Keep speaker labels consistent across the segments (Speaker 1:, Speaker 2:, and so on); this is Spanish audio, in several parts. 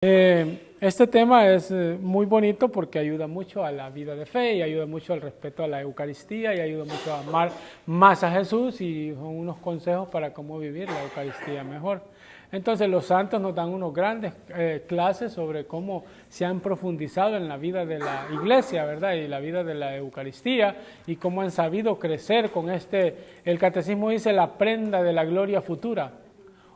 Speaker 1: Este tema es muy bonito porque ayuda mucho a la vida de fe y ayuda mucho al respeto a la Eucaristía y ayuda mucho a amar más a Jesús y son unos consejos para cómo vivir la Eucaristía mejor. Entonces los santos nos dan unos grandes clases sobre cómo se han profundizado en la vida de la iglesia, ¿verdad? Y la vida de la Eucaristía y cómo han sabido crecer con el catecismo dice la prenda de la gloria futura.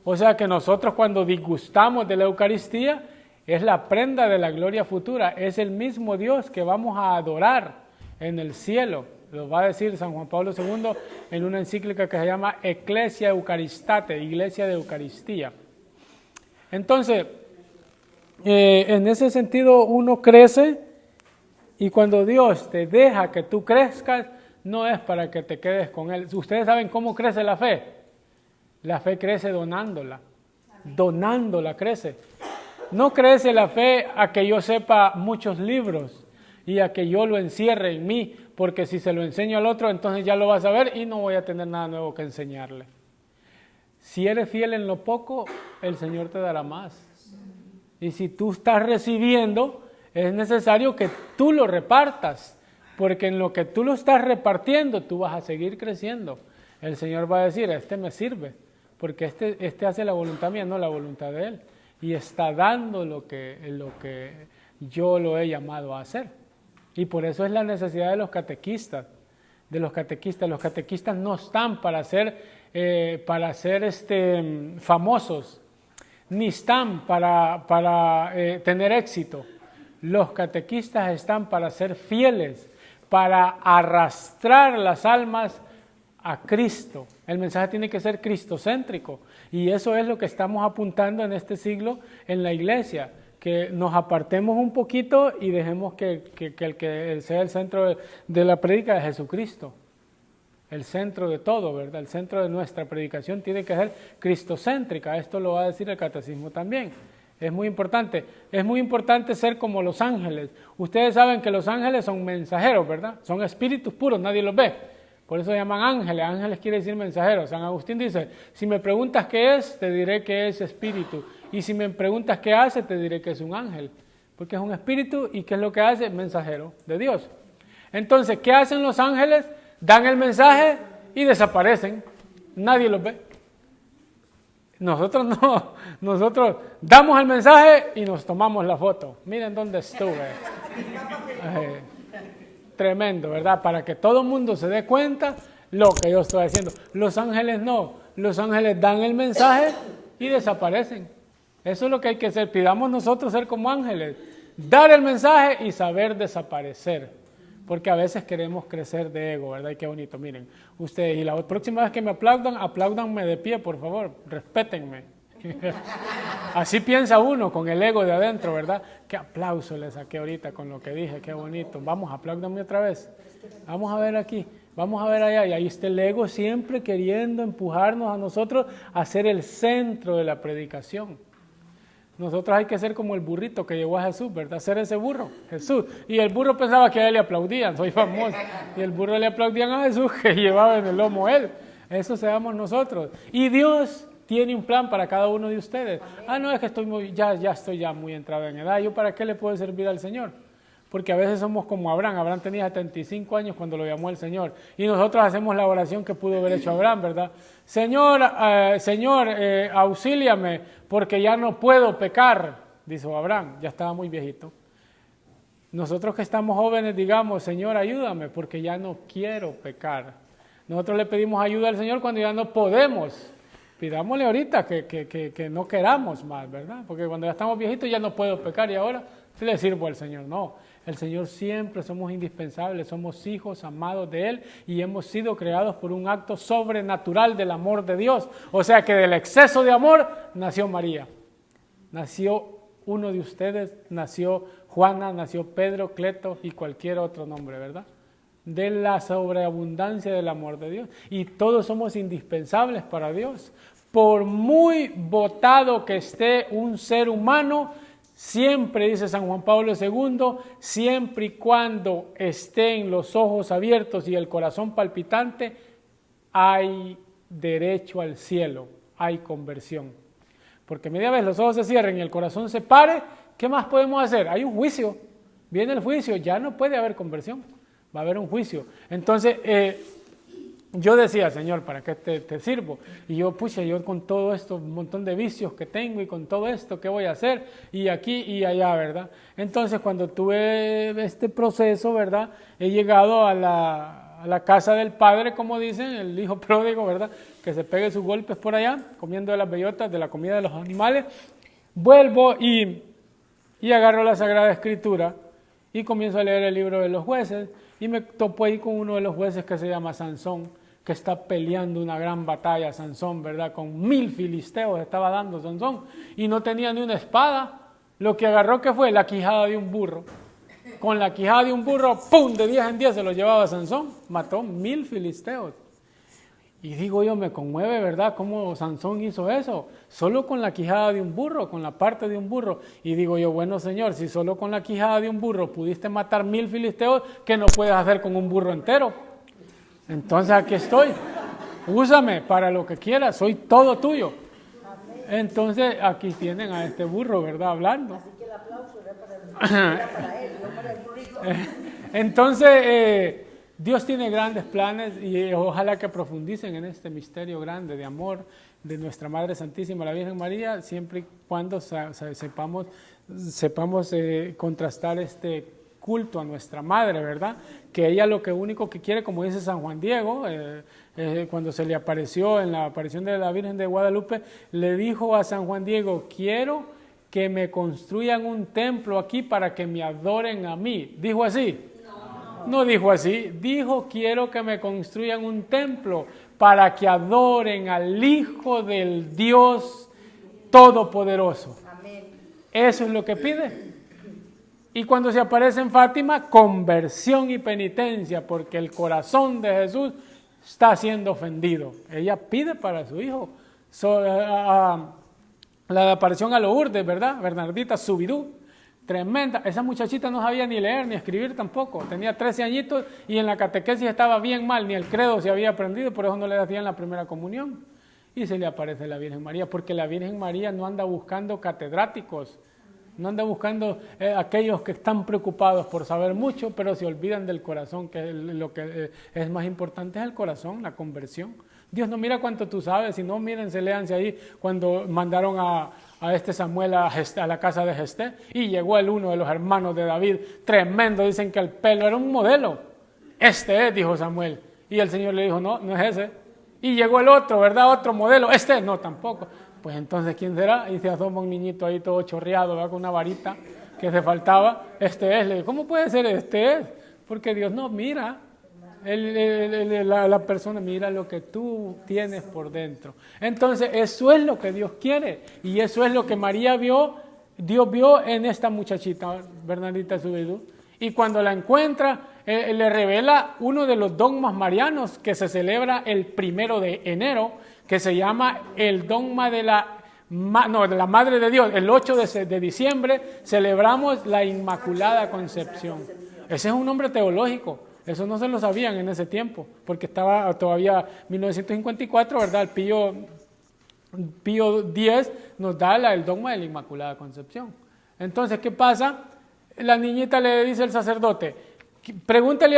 Speaker 1: O sea que nosotros cuando disgustamos de la Eucaristía, es la prenda de la gloria futura, es el mismo Dios que vamos a adorar en el cielo. Lo va a decir San Juan Pablo II en una encíclica que se llama Ecclesia Eucharistate, Iglesia de Eucaristía. Entonces, en ese sentido uno crece y cuando Dios te deja que tú crezcas, no es para que te quedes con Él. Ustedes saben cómo crece la fe. La fe crece donándola crece. No crece la fe a que yo sepa muchos libros y a que yo lo encierre en mí, porque si se lo enseño al otro, entonces ya lo va a saber y no voy a tener nada nuevo que enseñarle. Si eres fiel en lo poco, el Señor te dará más. Y si tú estás recibiendo, es necesario que tú lo repartas, porque en lo que tú lo estás repartiendo, tú vas a seguir creciendo. El Señor va a decir, este me sirve, porque este hace la voluntad mía, no la voluntad de Él. Y está dando lo que yo lo he llamado a hacer. Y por eso es la necesidad de los catequistas. Los catequistas no están para ser famosos, ni están para tener éxito. Los catequistas están para ser fieles, para arrastrar las almas a Cristo. El mensaje tiene que ser cristocéntrico y eso es lo que estamos apuntando en este siglo en la iglesia, que nos apartemos un poquito y dejemos que sea el centro de la prédica de Jesucristo, el centro de todo, ¿verdad? El centro de nuestra predicación tiene que ser cristocéntrica, esto lo va a decir el catecismo también. Es muy importante ser como los ángeles. Ustedes saben que los ángeles son mensajeros, ¿verdad? Son espíritus puros, nadie los ve. Por eso se llaman ángeles. Ángeles quiere decir mensajeros. San Agustín dice, si me preguntas qué es, te diré que es espíritu. Y si me preguntas qué hace, te diré que es un ángel. Porque es un espíritu y ¿qué es lo que hace? Mensajero de Dios. Entonces, ¿qué hacen los ángeles? Dan el mensaje y desaparecen. Nadie los ve. Nosotros no. Nosotros damos el mensaje y nos tomamos la foto. Miren dónde estuve. Tremendo, ¿verdad? Para que todo el mundo se dé cuenta lo que yo estoy haciendo. Los ángeles no. Los ángeles dan el mensaje y desaparecen. Eso es lo que hay que hacer. Pidamos nosotros ser como ángeles. Dar el mensaje y saber desaparecer. Porque a veces queremos crecer de ego, ¿verdad? Y qué bonito, miren. Ustedes, y la próxima vez que me aplaudan, apláudanme de pie, por favor. Respétenme. Así piensa uno con el ego de adentro, ¿verdad? Qué aplauso le saqué ahorita con lo que dije, qué bonito. Vamos, apláudanme otra vez. Vamos a ver aquí, vamos a ver allá. Y ahí está el ego siempre queriendo empujarnos a nosotros a ser el centro de la predicación. Nosotros hay que ser como el burrito que llegó a Jesús, ¿verdad? Ser ese burro, Jesús. Y el burro pensaba que a él le aplaudían, soy famoso. Y el burro le aplaudían a Jesús que llevaba en el lomo él. Eso seamos nosotros. Y Dios tiene un plan para cada uno de ustedes. No, es que estoy ya muy entrado en edad. ¿Yo para qué le puedo servir al Señor? Porque a veces somos como Abraham. Abraham tenía 75 años cuando lo llamó el Señor. Y nosotros hacemos la oración que pudo haber hecho Abraham, ¿verdad? Señor, auxíliame, porque ya no puedo pecar, dijo Abraham. Ya estaba muy viejito. Nosotros que estamos jóvenes, digamos, Señor, ayúdame, porque ya no quiero pecar. Nosotros le pedimos ayuda al Señor cuando ya no podemos. Pidámosle ahorita que no queramos más, ¿verdad? Porque cuando ya estamos viejitos ya no puedo pecar y ahora le sirvo al Señor. No, el Señor siempre somos indispensables, somos hijos amados de Él y hemos sido creados por un acto sobrenatural del amor de Dios. O sea que del exceso de amor nació María, nació uno de ustedes, nació Juana, nació Pedro, Cleto y cualquier otro nombre, ¿verdad? De la sobreabundancia del amor de Dios. Y todos somos indispensables para Dios. Por muy botado que esté un ser humano, siempre, dice San Juan Pablo II, siempre y cuando estén los ojos abiertos y el corazón palpitante, hay derecho al cielo, hay conversión. Porque media vez los ojos se cierren y el corazón se pare, ¿qué más podemos hacer? Hay un juicio, viene el juicio, ya no puede haber conversión, va a haber un juicio. Entonces, yo decía, Señor, ¿para qué te sirvo? Y yo, pucha, yo con todo esto, un montón de vicios que tengo y con todo esto, ¿qué voy a hacer? Y aquí y allá, ¿verdad? Entonces, cuando tuve este proceso, ¿verdad? He llegado a la casa del padre, como dicen, el hijo pródigo, ¿verdad? Que se pegue sus golpes por allá, comiendo de las bellotas, de la comida de los animales. Vuelvo y agarro la Sagrada Escritura y comienzo a leer el libro de los jueces y me topo ahí con uno de los jueces que se llama Sansón, que está peleando una gran batalla, Sansón, ¿verdad? Con 1000 filisteos estaba dando Sansón y no tenía ni una espada. Lo que agarró, ¿qué fue? La quijada de un burro. Con la quijada de un burro, ¡pum!, de 10 en 10 se lo llevaba Sansón. Mató 1000 filisteos. Y digo yo, me conmueve, ¿verdad?, cómo Sansón hizo eso. Solo con la quijada de un burro, con la parte de un burro. Y digo yo, bueno, Señor, si solo con la quijada de un burro pudiste matar 1000 filisteos, ¿qué no puedes hacer con un burro entero? Entonces aquí estoy. Úsame para lo que quieras, soy todo tuyo. Entonces aquí tienen a este burro, ¿verdad?, hablando. Así que el aplauso era para él, no para el burrito. Entonces, Dios tiene grandes planes y ojalá que profundicen en este misterio grande de amor de nuestra Madre Santísima, la Virgen María, siempre y cuando sepamos contrastar este culto a nuestra Madre, ¿verdad? Que ella lo único que quiere, como dice San Juan Diego, cuando se le apareció en la aparición de la Virgen de Guadalupe, le dijo a San Juan Diego, quiero que me construyan un templo aquí para que me adoren a mí. ¿Dijo así? No dijo así, dijo, quiero que me construyan un templo para que adoren al Hijo del Dios Todopoderoso. Amén. Eso es lo que pide. Y cuando se aparece en Fátima, conversión y penitencia, porque el corazón de Jesús está siendo ofendido. Ella pide para su hijo. La aparición a Lourdes, ¿verdad? Bernardita Subirú. Tremenda, esa muchachita no sabía ni leer ni escribir tampoco, tenía 13 añitos y en la catequesis estaba bien mal, ni el credo se había aprendido, por eso no le hacían la primera comunión. Y se le aparece la Virgen María, porque la Virgen María no anda buscando catedráticos, no anda buscando aquellos que están preocupados por saber mucho, pero se olvidan del corazón, que lo que es más importante es el corazón, la conversión. Dios no mira cuánto tú sabes, sino mírense, léanse ahí cuando mandaron a este Samuel a la casa de Jesté y llegó uno de los hermanos de David, tremendo, dicen que el pelo era un modelo. Este es, dijo Samuel. Y el Señor le dijo, no, no es ese. Y llegó el otro, ¿verdad? Otro modelo. Este no, tampoco. Pues entonces, ¿quién será? Y se asoma un niñito ahí todo chorreado, ¿verdad? Con una varita que se faltaba. Este es. Le digo, ¿cómo puede ser este es? Porque Dios no mira. La persona mira lo que tú tienes por dentro. Entonces eso es lo que Dios quiere y eso es lo que María vio, Dios vio en esta muchachita Bernardita Subirú, y cuando la encuentra le revela uno de los dogmas marianos que se celebra el 1 de enero, que se llama el dogma de la Madre de Dios. El 8 de diciembre celebramos la Inmaculada Concepción. Ese es un nombre teológico. Eso no se lo sabían en ese tiempo, porque estaba todavía 1954, ¿verdad? El Pío X nos da el dogma de la Inmaculada Concepción. Entonces, ¿qué pasa? La niñita le dice al sacerdote, pregúntale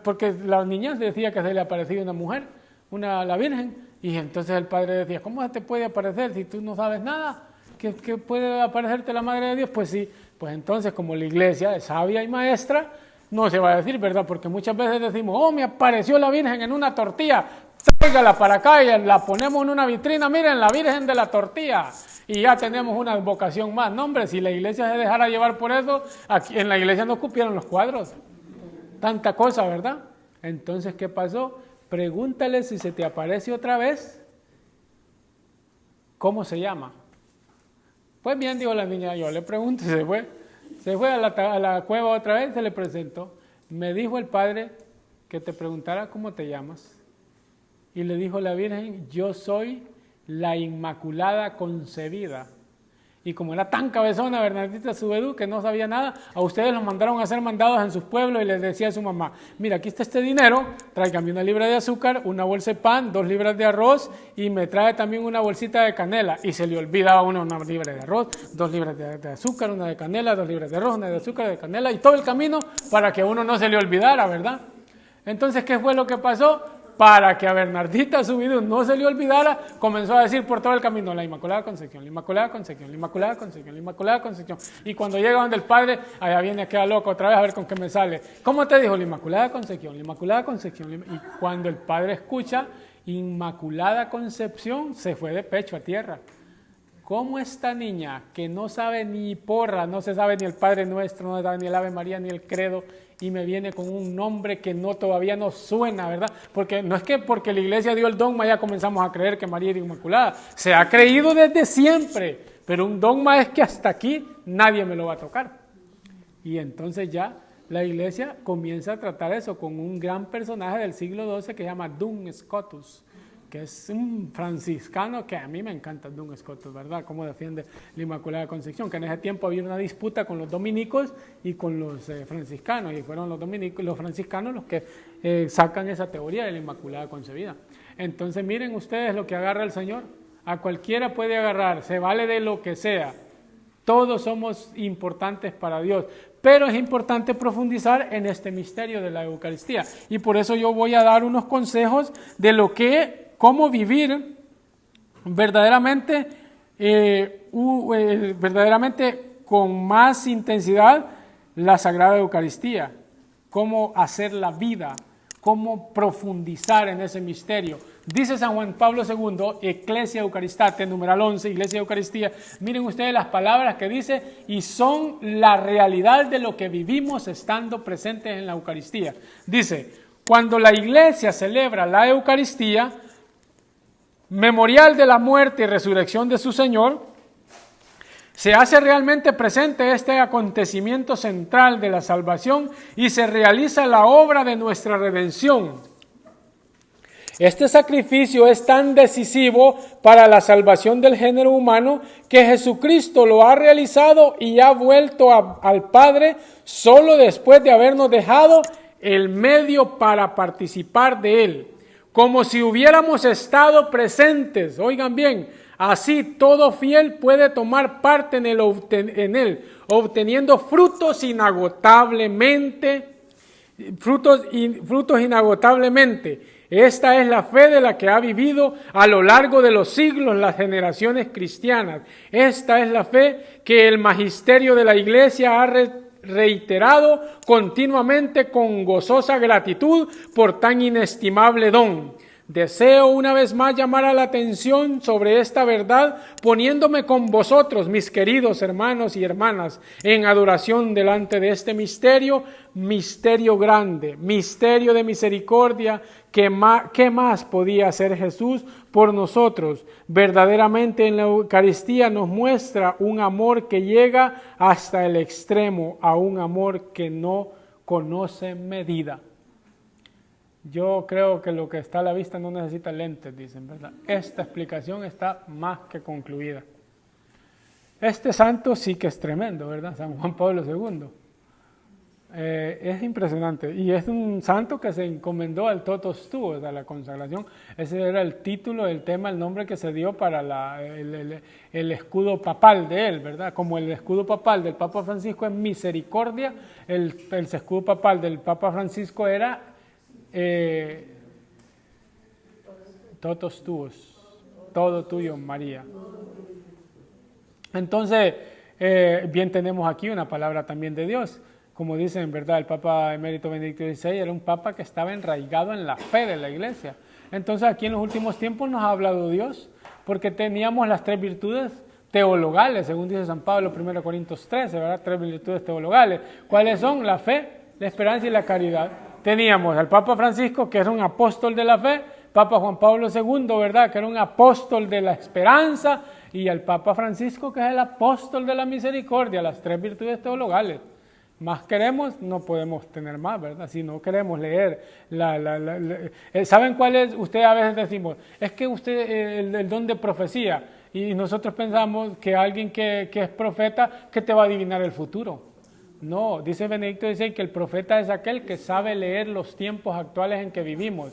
Speaker 1: porque la niña decía que se le aparecía una mujer, la Virgen, y entonces el padre decía, ¿cómo se te puede aparecer si tú no sabes nada? ¿Que puede aparecerte la Madre de Dios? Pues sí, pues entonces como la iglesia es sabia y maestra, no se va a decir, ¿verdad? Porque muchas veces decimos, oh, me apareció la Virgen en una tortilla, tráigala para acá y la ponemos en una vitrina, miren, la Virgen de la tortilla, y ya tenemos una vocación más. No, hombre, si la iglesia se dejara llevar por eso, aquí en la iglesia no cupieron los cuadros, tanta cosa, ¿verdad? Entonces, ¿qué pasó? Pregúntale si se te aparece otra vez, ¿cómo se llama? Pues bien, dijo la niña, yo le pregunto, se fue a la cueva otra vez, se le presentó. Me dijo el padre que te preguntara cómo te llamas. Y le dijo la Virgen, yo soy la Inmaculada Concebida. Y como era tan cabezona Bernardita Subedú que no sabía nada, a ustedes los mandaron a hacer mandados en sus pueblos y les decía a su mamá, mira, aquí está este dinero, tráigame 1 libra de azúcar, 1 bolsa de pan, 2 libras de arroz y me trae también una bolsita de canela. Y se le olvidaba 1 libra de arroz, 2 libras de azúcar, 1 de canela, 2 libras de arroz, 1 de azúcar, de canela y todo el camino para que a uno no se le olvidara, ¿verdad? Entonces, ¿qué fue lo que pasó? Para que a Bernardita Subidú no se le olvidara, comenzó a decir por todo el camino, la Inmaculada Concepción, la Inmaculada Concepción, la Inmaculada Concepción, la Inmaculada Concepción. Y cuando llega donde el padre, allá viene, queda loco otra vez a ver con qué me sale. ¿Cómo te dijo? La Inmaculada Concepción, la Inmaculada Concepción. Y cuando el padre escucha, Inmaculada Concepción, se fue de pecho a tierra. ¿Cómo esta niña que no sabe ni porra, no se sabe ni el Padre Nuestro, no sabe ni el Ave María, ni el Credo, y me viene con un nombre que todavía no suena, ¿verdad? Porque no es que porque la iglesia dio el dogma ya comenzamos a creer que María era Inmaculada. Se ha creído desde siempre, pero un dogma es que hasta aquí nadie me lo va a tocar. Y entonces ya la iglesia comienza a tratar eso con un gran personaje del siglo XII que se llama Duns Scotus, que es un franciscano que a mí me encanta, Duns Scotus, ¿verdad? Cómo defiende la Inmaculada Concepción, que en ese tiempo había una disputa con los dominicos y con los franciscanos, y fueron los franciscanos los que sacan esa teoría de la Inmaculada Concebida. Entonces miren ustedes lo que agarra el Señor, a cualquiera puede agarrar, se vale de lo que sea, todos somos importantes para Dios, pero es importante profundizar en este misterio de la Eucaristía, y por eso yo voy a dar unos consejos de cómo vivir verdaderamente con más intensidad la Sagrada Eucaristía, cómo hacer la vida, cómo profundizar en ese misterio. Dice San Juan Pablo II, Ecclesia Eucaristate, numeral 11, Iglesia Eucaristía, miren ustedes las palabras que dice, y son la realidad de lo que vivimos estando presentes en la Eucaristía. Dice, cuando la Iglesia celebra la Eucaristía, memorial de la muerte y resurrección de su Señor, se hace realmente presente este acontecimiento central de la salvación y se realiza la obra de nuestra redención. Este sacrificio es tan decisivo para la salvación del género humano que Jesucristo lo ha realizado y ha vuelto al Padre solo después de habernos dejado el medio para participar de él. Como si hubiéramos estado presentes, oigan bien, así todo fiel puede tomar parte en él, obteniendo frutos inagotablemente. Esta es la fe de la que ha vivido a lo largo de los siglos las generaciones cristianas. Esta es la fe que el magisterio de la Iglesia ha reiterado continuamente con gozosa gratitud por tan inestimable don. Deseo una vez más llamar a la atención sobre esta verdad, poniéndome con vosotros, mis queridos hermanos y hermanas, en adoración delante de este misterio, misterio grande, misterio de misericordia. ¿Qué más podía hacer Jesús por nosotros? Verdaderamente en la Eucaristía nos muestra un amor que llega hasta el extremo, a un amor que no conoce medida. Yo creo que lo que está a la vista no necesita lentes, dicen, ¿verdad? Esta explicación está más que concluida. Este santo sí que es tremendo, ¿verdad? San Juan Pablo II. Es impresionante. Y es un santo que se encomendó al totus tuus, a la consagración. Ese era el título, el tema, el nombre que se dio para el escudo papal de él, ¿verdad? Como el escudo papal del Papa Francisco es misericordia, el escudo papal del Papa Francisco era totus tuus, todo tuyo, María. Entonces, bien tenemos aquí una palabra también de Dios. Como dicen, en verdad, el Papa Emérito Benedicto XVI era un papa que estaba enraigado en la fe de la Iglesia. Entonces, aquí en los últimos tiempos nos ha hablado Dios, porque teníamos las 3 virtudes teologales, según dice San Pablo, 1 Corintios 13, ¿verdad? 3 virtudes teologales. ¿Cuáles son? La fe, la esperanza y la caridad. Teníamos al Papa Francisco, que era un apóstol de la fe, Papa Juan Pablo II, ¿verdad?, que era un apóstol de la esperanza, y al Papa Francisco, que es el apóstol de la misericordia, las 3 virtudes teologales. Más queremos, no podemos tener más, ¿verdad? Si no queremos leer, ¿saben cuál es? Ustedes a veces decimos, es que usted, el don de profecía, y nosotros pensamos que alguien que es profeta, que te va a adivinar el futuro. No, dice Benedicto XVI que el profeta es aquel que sabe leer los tiempos actuales en que vivimos.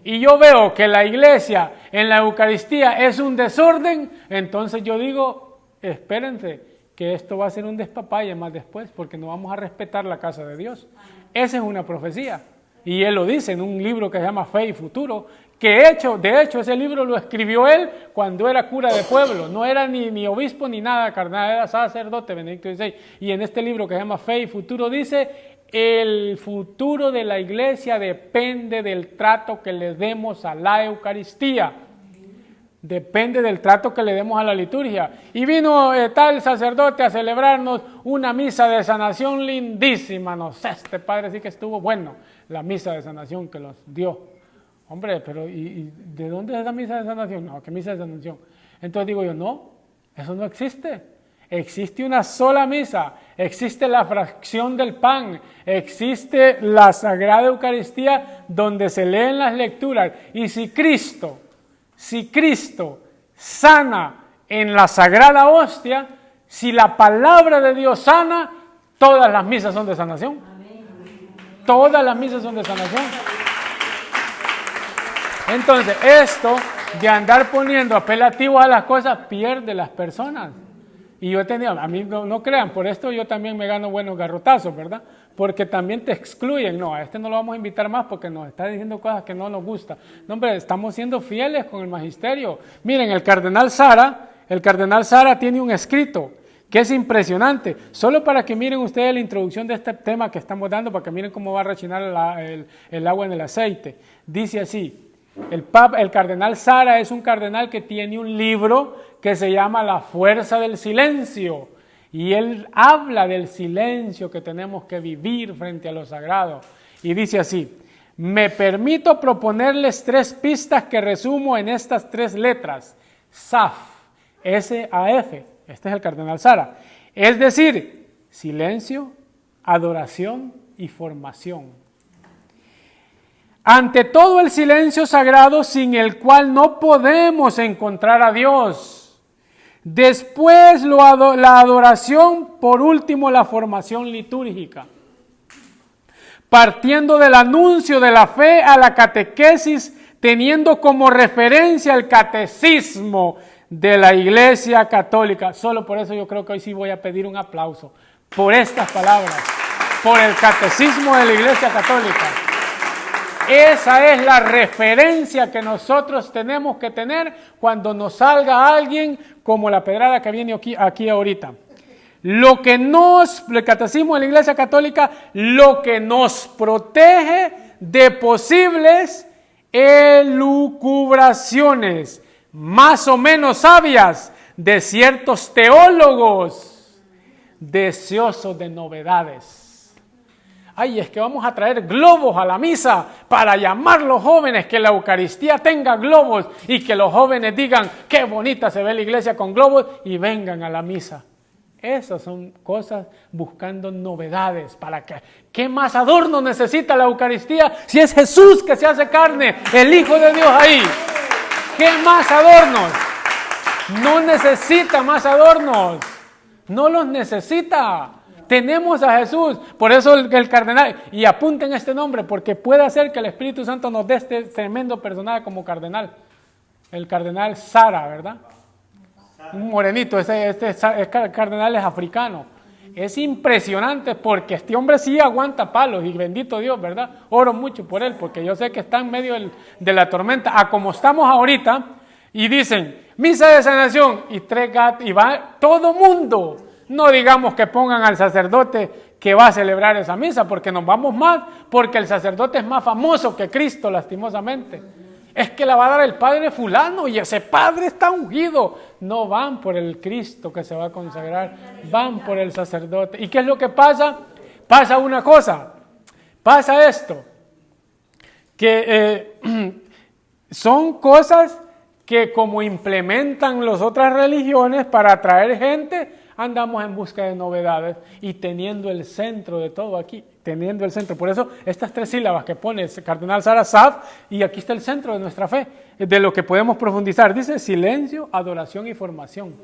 Speaker 1: Y yo veo que la iglesia en la Eucaristía es un desorden, entonces yo digo, espérense, que esto va a ser un despapalle más después, porque no vamos a respetar la casa de Dios. Esa es una profecía. Y él lo dice en un libro que se llama Fe y Futuro, que de hecho ese libro lo escribió él cuando era cura de pueblo, no era ni obispo ni nada, cardenal, era sacerdote, Benedicto XVI. Y en este libro que se llama Fe y Futuro dice, el futuro de la iglesia depende del trato que le demos a la Eucaristía. Depende del trato que le demos a la liturgia. Y vino tal sacerdote a celebrarnos una misa de sanación lindísima. No sé, este padre sí que estuvo bueno, la misa de sanación que nos dio. Hombre, pero ¿y de dónde es la misa de sanación? No, ¿qué misa de sanación? Entonces digo yo, no, eso no existe. Existe una sola misa, existe la fracción del pan, existe la Sagrada Eucaristía donde se leen las lecturas. Y si Cristo sana en la Sagrada Hostia, si la palabra de Dios sana, todas las misas son de sanación. Todas las misas son de sanación. Entonces, esto de andar poniendo apelativos a las cosas pierde las personas. Y yo he tenido, a mí no crean, por esto yo también me gano buenos garrotazos, ¿verdad? Porque también te excluyen. No, a este no lo vamos a invitar más porque nos está diciendo cosas que no nos gustan. No, hombre, estamos siendo fieles con el magisterio. Miren, el cardenal Sara tiene un escrito que es impresionante. Solo para que miren ustedes la introducción de este tema que estamos dando, para que miren cómo va a rechinar el agua en el aceite. Dice así. El cardenal Sara es un cardenal que tiene un libro que se llama La fuerza del silencio, y él habla del silencio que tenemos que vivir frente a lo sagrado, y dice así: me permito proponerles 3 pistas que resumo en estas 3 letras, SAF, S-A-F, este es el cardenal Sara, es decir, silencio, adoración y formación. Ante todo el silencio sagrado sin el cual no podemos encontrar a Dios. Después la adoración, por último la formación litúrgica. Partiendo del anuncio de la fe a la catequesis, teniendo como referencia el catecismo de la Iglesia Católica. Solo por eso yo creo que hoy sí voy a pedir un aplauso por estas palabras, por el catecismo de la Iglesia Católica. Esa es la referencia que nosotros tenemos que tener cuando nos salga alguien como la pedrada que viene aquí ahorita. El catecismo de la Iglesia Católica, lo que nos protege de posibles elucubraciones más o menos sabias de ciertos teólogos deseosos de novedades. Ay, es que vamos a traer globos a la misa para llamar a los jóvenes, que la Eucaristía tenga globos y que los jóvenes digan qué bonita se ve la iglesia con globos y vengan a la misa. Esas son cosas buscando novedades. ¿Para qué? ¿Qué más adorno necesita la Eucaristía si es Jesús que se hace carne, el Hijo de Dios ahí? ¿Qué más adornos? No necesita más adornos. No los necesita. Tenemos a Jesús, por eso el cardenal, y apunten este nombre, porque puede ser que el Espíritu Santo nos dé este tremendo personaje como cardenal. El cardenal Sara, ¿verdad? Un morenito, este cardenal es africano. Es impresionante porque este hombre sí aguanta palos y bendito Dios, ¿verdad? Oro mucho por él porque yo sé que está en medio de la tormenta, a como estamos ahorita, y dicen, misa de sanación, y 3 gatos, y va todo mundo. No digamos que pongan al sacerdote que va a celebrar esa misa, porque nos vamos más, porque el sacerdote es más famoso que Cristo, lastimosamente. Es que la va a dar el padre fulano y ese padre está ungido. No van por el Cristo que se va a consagrar, van por el sacerdote. ¿Y qué es lo que pasa? Pasa una cosa, pasa esto, que son cosas que como implementan las otras religiones para atraer gente, andamos en busca de novedades y teniendo el centro de todo aquí, teniendo el centro. Por eso estas 3 sílabas que pone el cardenal Sara Saf, y aquí está el centro de nuestra fe, de lo que podemos profundizar. Dice silencio, adoración y formación.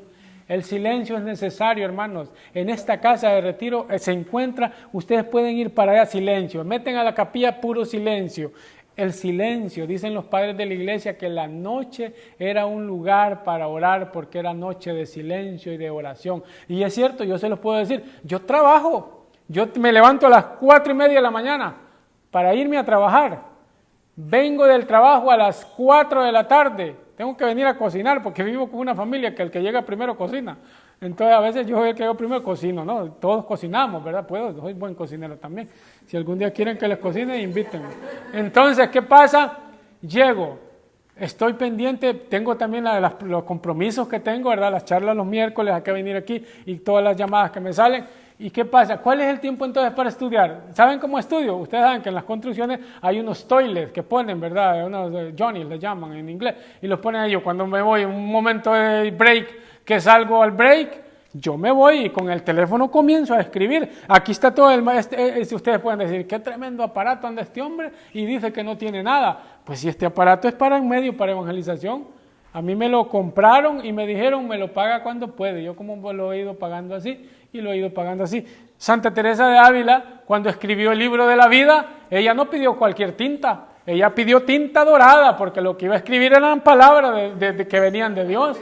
Speaker 1: El silencio es necesario, hermanos. En esta casa de retiro se encuentra, ustedes pueden ir para allá, silencio. Meten a la capilla, puro silencio. El silencio, dicen los padres de la iglesia que la noche era un lugar para orar porque era noche de silencio y de oración. Y es cierto, yo se los puedo decir, yo trabajo, yo me levanto a las 4:30 de la mañana para irme a trabajar. Vengo del trabajo a las 4 de la tarde. Tengo que venir a cocinar porque vivo con una familia que el que llega primero cocina. Entonces a veces yo soy el que llego primero cocino, ¿no? Todos cocinamos, ¿verdad? Soy buen cocinero también. Si algún día quieren que les cocine, invítenme. Entonces, ¿qué pasa? Llego, estoy pendiente, tengo también los compromisos que tengo, ¿verdad? Las charlas los miércoles, hay que venir aquí y todas las llamadas que me salen. ¿Y qué pasa? ¿Cuál es el tiempo entonces para estudiar? ¿Saben cómo estudio? Ustedes saben que en las construcciones hay unos toilets que ponen, ¿verdad? Unos Johnny le llaman en inglés, y los ponen ellos. Cuando me voy en un momento de break, que salgo al break, yo me voy y con el teléfono comienzo a escribir. Aquí está todo ustedes pueden decir, qué tremendo aparato anda este hombre y dice que no tiene nada. Pues si este aparato es para un medio para evangelización, a mí me lo compraron y me dijeron, me lo paga cuando puede. Yo como lo he ido pagando así y lo he ido pagando así. Santa Teresa de Ávila, cuando escribió el libro de la vida, ella no pidió cualquier tinta, ella pidió tinta dorada, porque lo que iba a escribir eran palabras que venían de Dios.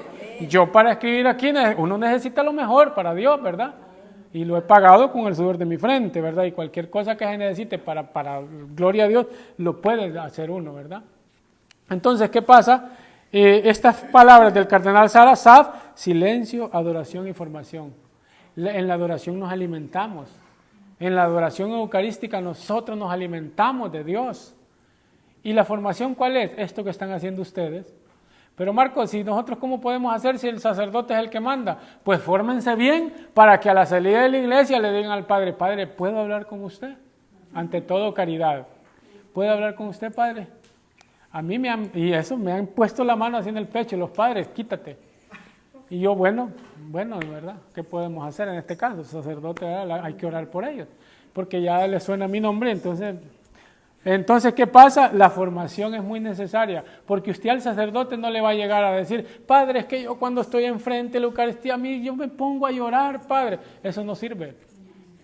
Speaker 1: Yo para escribir aquí, uno necesita lo mejor para Dios, ¿verdad? Y lo he pagado con el sudor de mi frente, ¿verdad? Y cualquier cosa que se necesite para gloria a Dios, lo puede hacer uno, ¿verdad? Entonces, ¿qué pasa? Estas palabras del cardenal Sara Saf, silencio, adoración y formación. En la adoración nos alimentamos. En la adoración eucarística nosotros nos alimentamos de Dios. ¿Y la formación cuál es? Esto que están haciendo ustedes. Pero Marcos, si nosotros ¿cómo podemos hacer si el sacerdote es el que manda? Pues fórmense bien para que a la salida de la iglesia le digan al padre, padre, ¿puedo hablar con usted? Ante todo caridad. ¿Puedo hablar con usted, padre? A mí me han puesto la mano así en el pecho, los padres, quítate. Y yo, bueno, ¿verdad? ¿Qué podemos hacer en este caso? El sacerdote, hay que orar por ellos, porque ya le suena mi nombre, entonces, ¿qué pasa? La formación es muy necesaria, porque usted al sacerdote no le va a llegar a decir, padre, es que yo cuando estoy enfrente de la Eucaristía, a mí yo me pongo a llorar, padre. Eso no sirve.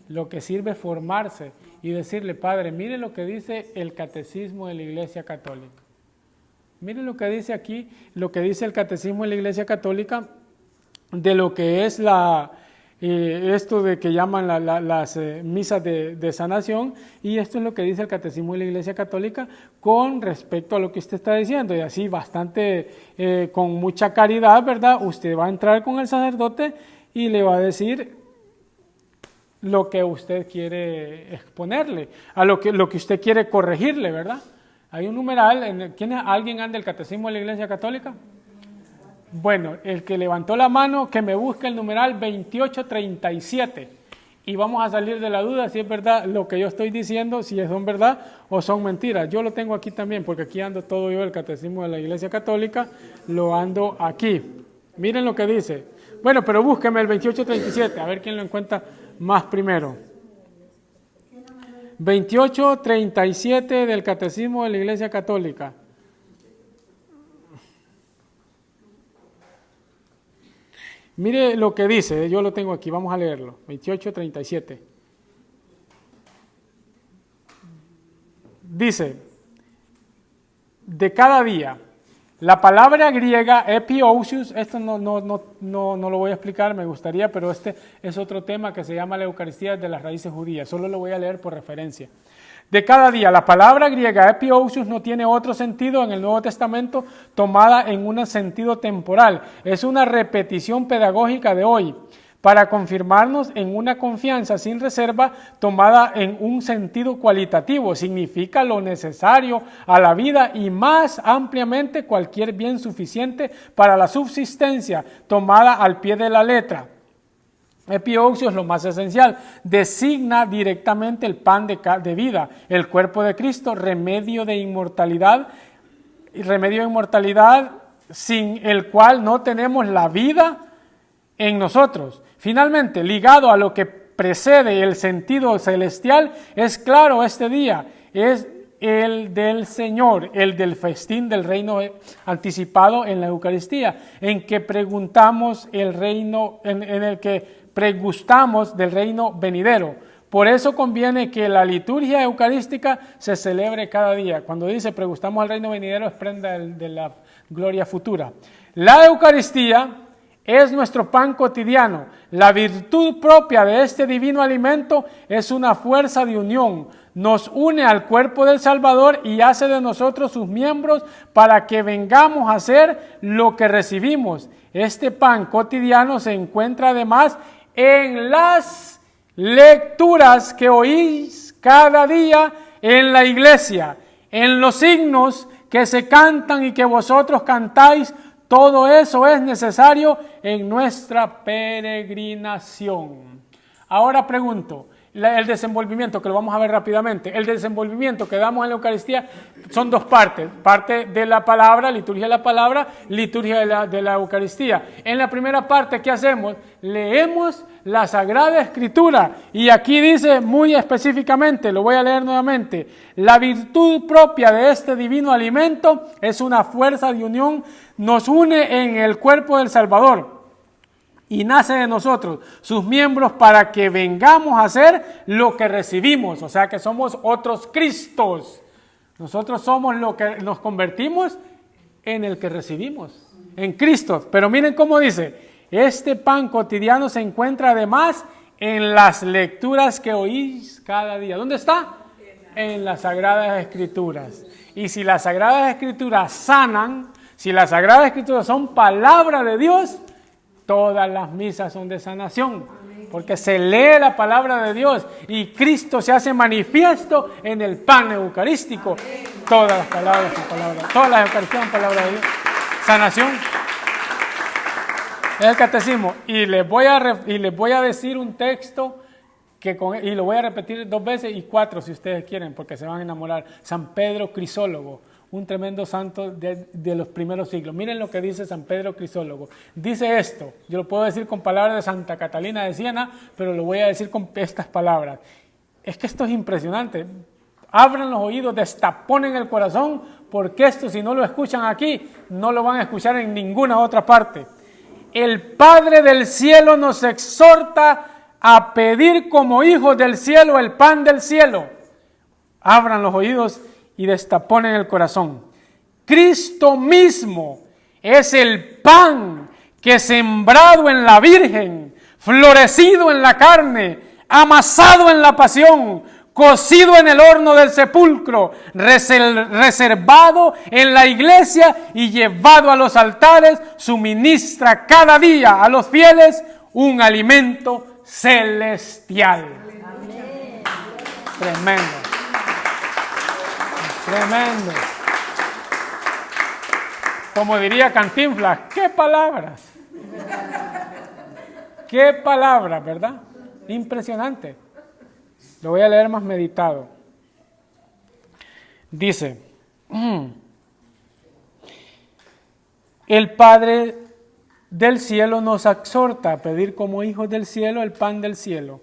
Speaker 1: Lo que sirve es formarse y decirle, padre, mire lo que dice el catecismo de la Iglesia Católica. Mire lo que dice aquí, lo que dice el catecismo de la Iglesia Católica de lo que es esto de que llaman las misas de sanación, y esto es lo que dice el Catecismo de la Iglesia Católica con respecto a lo que usted está diciendo, y así bastante con mucha caridad, ¿verdad? Usted va a entrar con el sacerdote y le va a decir lo que usted quiere exponerle, a lo que usted quiere corregirle, ¿verdad? Hay un numeral, ¿alguien anda el Catecismo de la Iglesia Católica? Bueno, el que levantó la mano, que me busque el numeral 2837 y vamos a salir de la duda si es verdad lo que yo estoy diciendo, si son verdad o son mentiras. Yo lo tengo aquí también porque aquí ando todo yo, el Catecismo de la Iglesia Católica, lo ando aquí. Miren lo que dice. Bueno, pero búsqueme el 2837, a ver quién lo encuentra más primero. 2837 del Catecismo de la Iglesia Católica. Mire lo que dice, yo lo tengo aquí, vamos a leerlo, 28:37. Dice, de cada día, la palabra griega epiousios, esto no lo voy a explicar, me gustaría, pero este es otro tema que se llama la Eucaristía de las raíces judías, solo lo voy a leer por referencia. De cada día, la palabra griega epiousios no tiene otro sentido en el Nuevo Testamento tomada en un sentido temporal. Es una repetición pedagógica de hoy para confirmarnos en una confianza sin reserva tomada en un sentido cualitativo. Significa lo necesario a la vida y más ampliamente cualquier bien suficiente para la subsistencia tomada al pie de la letra. Epiousios es lo más esencial, designa directamente el pan de vida, el cuerpo de Cristo, remedio de inmortalidad sin el cual no tenemos la vida en nosotros. Finalmente, ligado a lo que precede el sentido celestial, es claro este día, es el del Señor, el del festín del reino anticipado en la Eucaristía, en que preguntamos el reino, en el que pregustamos del reino venidero. Por eso conviene que la liturgia eucarística se celebre cada día. Cuando dice pregustamos al reino venidero, es prenda de la gloria futura. La Eucaristía es nuestro pan cotidiano. La virtud propia de este divino alimento es una fuerza de unión. Nos une al cuerpo del Salvador y hace de nosotros sus miembros para que vengamos a hacer lo que recibimos. Este pan cotidiano se encuentra además en las lecturas que oís cada día en la iglesia, en los signos que se cantan y que vosotros cantáis. Todo eso es necesario en nuestra peregrinación. Ahora pregunto, el desenvolvimiento, que lo vamos a ver rápidamente, el desenvolvimiento que damos en la Eucaristía son dos partes, parte de la palabra, liturgia de la palabra, liturgia de la Eucaristía. En la primera parte, ¿qué hacemos? Leemos la Sagrada Escritura y aquí dice muy específicamente, lo voy a leer nuevamente, la virtud propia de este divino alimento es una fuerza de unión, nos une en el cuerpo del Salvador y nace de nosotros, sus miembros, para que vengamos a hacer lo que recibimos. O sea que somos otros Cristos. Nosotros somos lo que nos convertimos en el que recibimos, en Cristo. Pero miren cómo dice, este pan cotidiano se encuentra además en las lecturas que oís cada día. ¿Dónde está? En las Sagradas Escrituras. Y si las Sagradas Escrituras sanan, si las Sagradas Escrituras son palabra de Dios, todas las misas son de sanación, porque se lee la palabra de Dios y Cristo se hace manifiesto en el pan eucarístico. Todas las palabras son palabras, todas las eucaristías son palabra de Dios. Sanación. Es el catecismo. Y les voy a decir un texto y lo voy a repetir 2 veces y 4 si ustedes quieren, porque se van a enamorar. San Pedro Crisólogo, un tremendo santo de los primeros siglos. Miren lo que dice San Pedro Crisólogo. Dice esto, yo lo puedo decir con palabras de Santa Catalina de Siena, pero lo voy a decir con estas palabras. Es que esto es impresionante. Abran los oídos, destaponen el corazón, porque esto, si no lo escuchan aquí, no lo van a escuchar en ninguna otra parte. El Padre del cielo nos exhorta a pedir como hijos del cielo el pan del cielo. Abran los oídos y destaponen el corazón. Cristo mismo es el pan que sembrado en la Virgen, florecido en la carne, amasado en la pasión, cocido en el horno del sepulcro, reservado en la iglesia y llevado a los altares, suministra cada día a los fieles un alimento celestial. Amén. Tremendo. Tremendo. Como diría Cantinflas, ¡qué palabras! ¡Qué palabras!, ¿verdad? Impresionante. Lo voy a leer más meditado. Dice, el Padre del cielo nos exhorta a pedir como hijos del cielo el pan del cielo.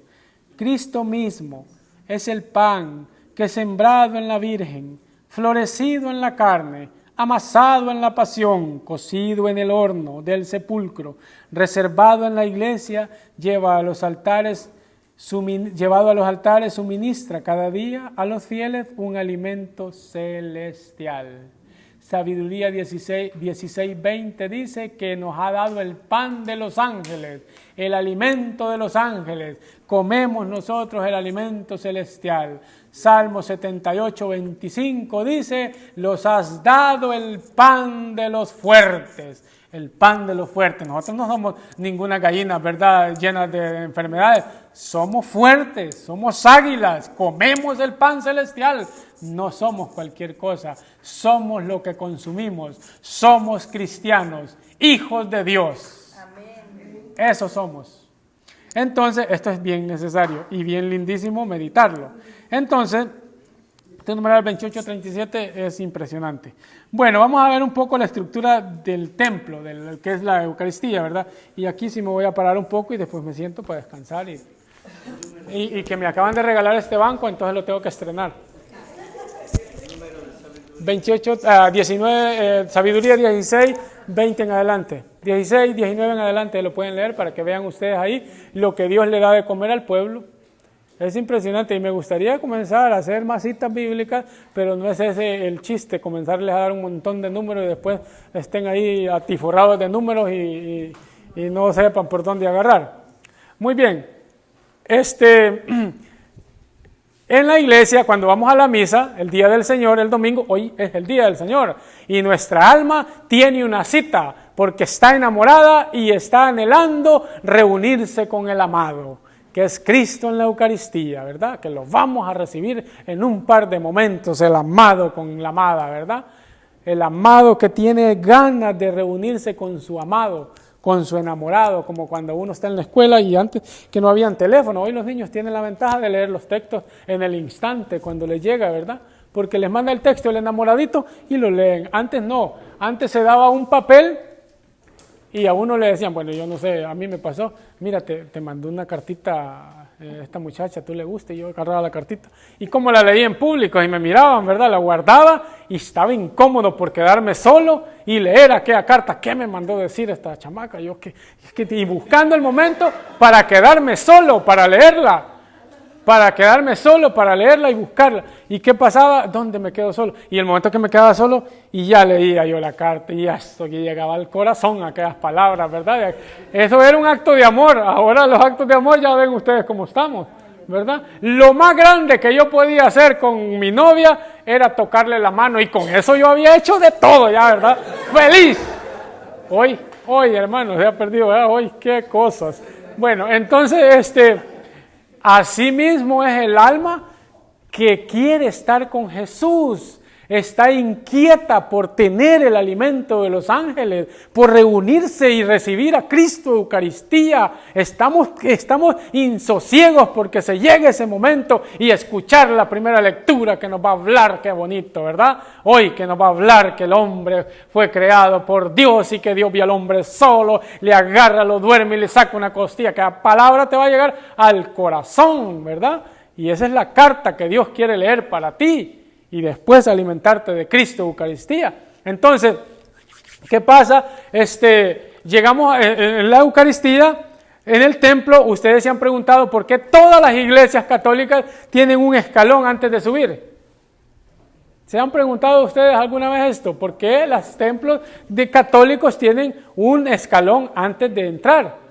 Speaker 1: Cristo mismo es el pan que sembrado en la Virgen, florecido en la carne, amasado en la pasión, cocido en el horno del sepulcro, reservado en la iglesia, llevado a los altares, suministra cada día a los fieles un alimento celestial. Sabiduría 16:20 dice que nos ha dado el pan de los ángeles, el alimento de los ángeles. Comemos nosotros el alimento celestial. Salmo 78:25 dice, los has dado el pan de los fuertes. El pan de los fuertes. Nosotros no somos ninguna gallina, ¿verdad?, llenas de enfermedades. Somos fuertes, somos águilas, comemos el pan celestial. No somos cualquier cosa, somos lo que consumimos. Somos cristianos, hijos de Dios. Amén. Eso somos. Entonces, esto es bien necesario y bien lindísimo meditarlo. Entonces, Este numeral 2837 es impresionante. Bueno, vamos a ver un poco la estructura del templo, del que es la Eucaristía, ¿verdad? Y aquí sí me voy a parar un poco y después me siento para descansar y que me acaban de regalar este banco, entonces lo tengo que estrenar. 19, sabiduría 16, 20 en adelante. 16, 19 en adelante lo pueden leer para que vean ustedes ahí lo que Dios le da de comer al pueblo. Es impresionante y me gustaría comenzar a hacer más citas bíblicas, pero no es ese el chiste, comenzarles a dar un montón de números y después estén ahí atiforrados de números y no sepan por dónde agarrar. Muy bien, en la iglesia, cuando vamos a la misa, el día del Señor, el domingo, hoy es el día del Señor, y nuestra alma tiene una cita, porque está enamorada y está anhelando reunirse con el amado, que es Cristo en la Eucaristía, ¿verdad? Que lo vamos a recibir en un par de momentos, el amado con la amada, ¿verdad? El amado que tiene ganas de reunirse con su amado, con su enamorado, como cuando uno está en la escuela y antes que no habían teléfono. Hoy los niños tienen la ventaja de leer los textos en el instante, cuando les llega, ¿verdad? Porque les manda el texto el enamoradito y lo leen. Antes no, antes se daba un papel y a uno le decían, bueno, yo no sé, a mí me pasó, mira, te mandó una cartita esta muchacha, tú le gusta, y yo agarraba la cartita. Y como la leí en público y me miraban, ¿verdad? La guardaba y estaba incómodo por quedarme solo y leer aquella carta. ¿Qué me mandó decir esta chamaca? Yo y buscando el momento para quedarme solo, para leerla. Para quedarme solo, para leerla y buscarla. ¿Y qué pasaba? ¿Dónde me quedo solo? Y el momento que me quedaba solo, y ya leía yo la carta, y esto que llegaba al corazón, aquellas palabras, ¿verdad? Eso era un acto de amor. Ahora los actos de amor ya ven ustedes cómo estamos, ¿verdad? Lo más grande que yo podía hacer con mi novia era tocarle la mano, y con eso yo había hecho de todo ya, ¿verdad? ¡Feliz! Hoy, hermano, se ha perdido, ¿verdad? Hoy, qué cosas. Bueno, entonces, así mismo es el alma que quiere estar con Jesús, está inquieta por tener el alimento de los ángeles, por reunirse y recibir a Cristo Eucaristía. Estamos insosiegos porque se llegue ese momento y escuchar la primera lectura que nos va a hablar, qué bonito, ¿verdad? Hoy que nos va a hablar que el hombre fue creado por Dios y que Dios vio al hombre solo, le agarra, lo duerme y le saca una costilla, que la palabra te va a llegar al corazón, ¿verdad? Y esa es la carta que Dios quiere leer para ti. Y después alimentarte de Cristo Eucaristía. Entonces, ¿qué pasa? Llegamos en la Eucaristía, en el templo. Ustedes se han preguntado por qué todas las iglesias católicas tienen un escalón antes de subir. ¿Se han preguntado ustedes alguna vez esto? ¿Por qué los templos de católicos tienen un escalón antes de entrar?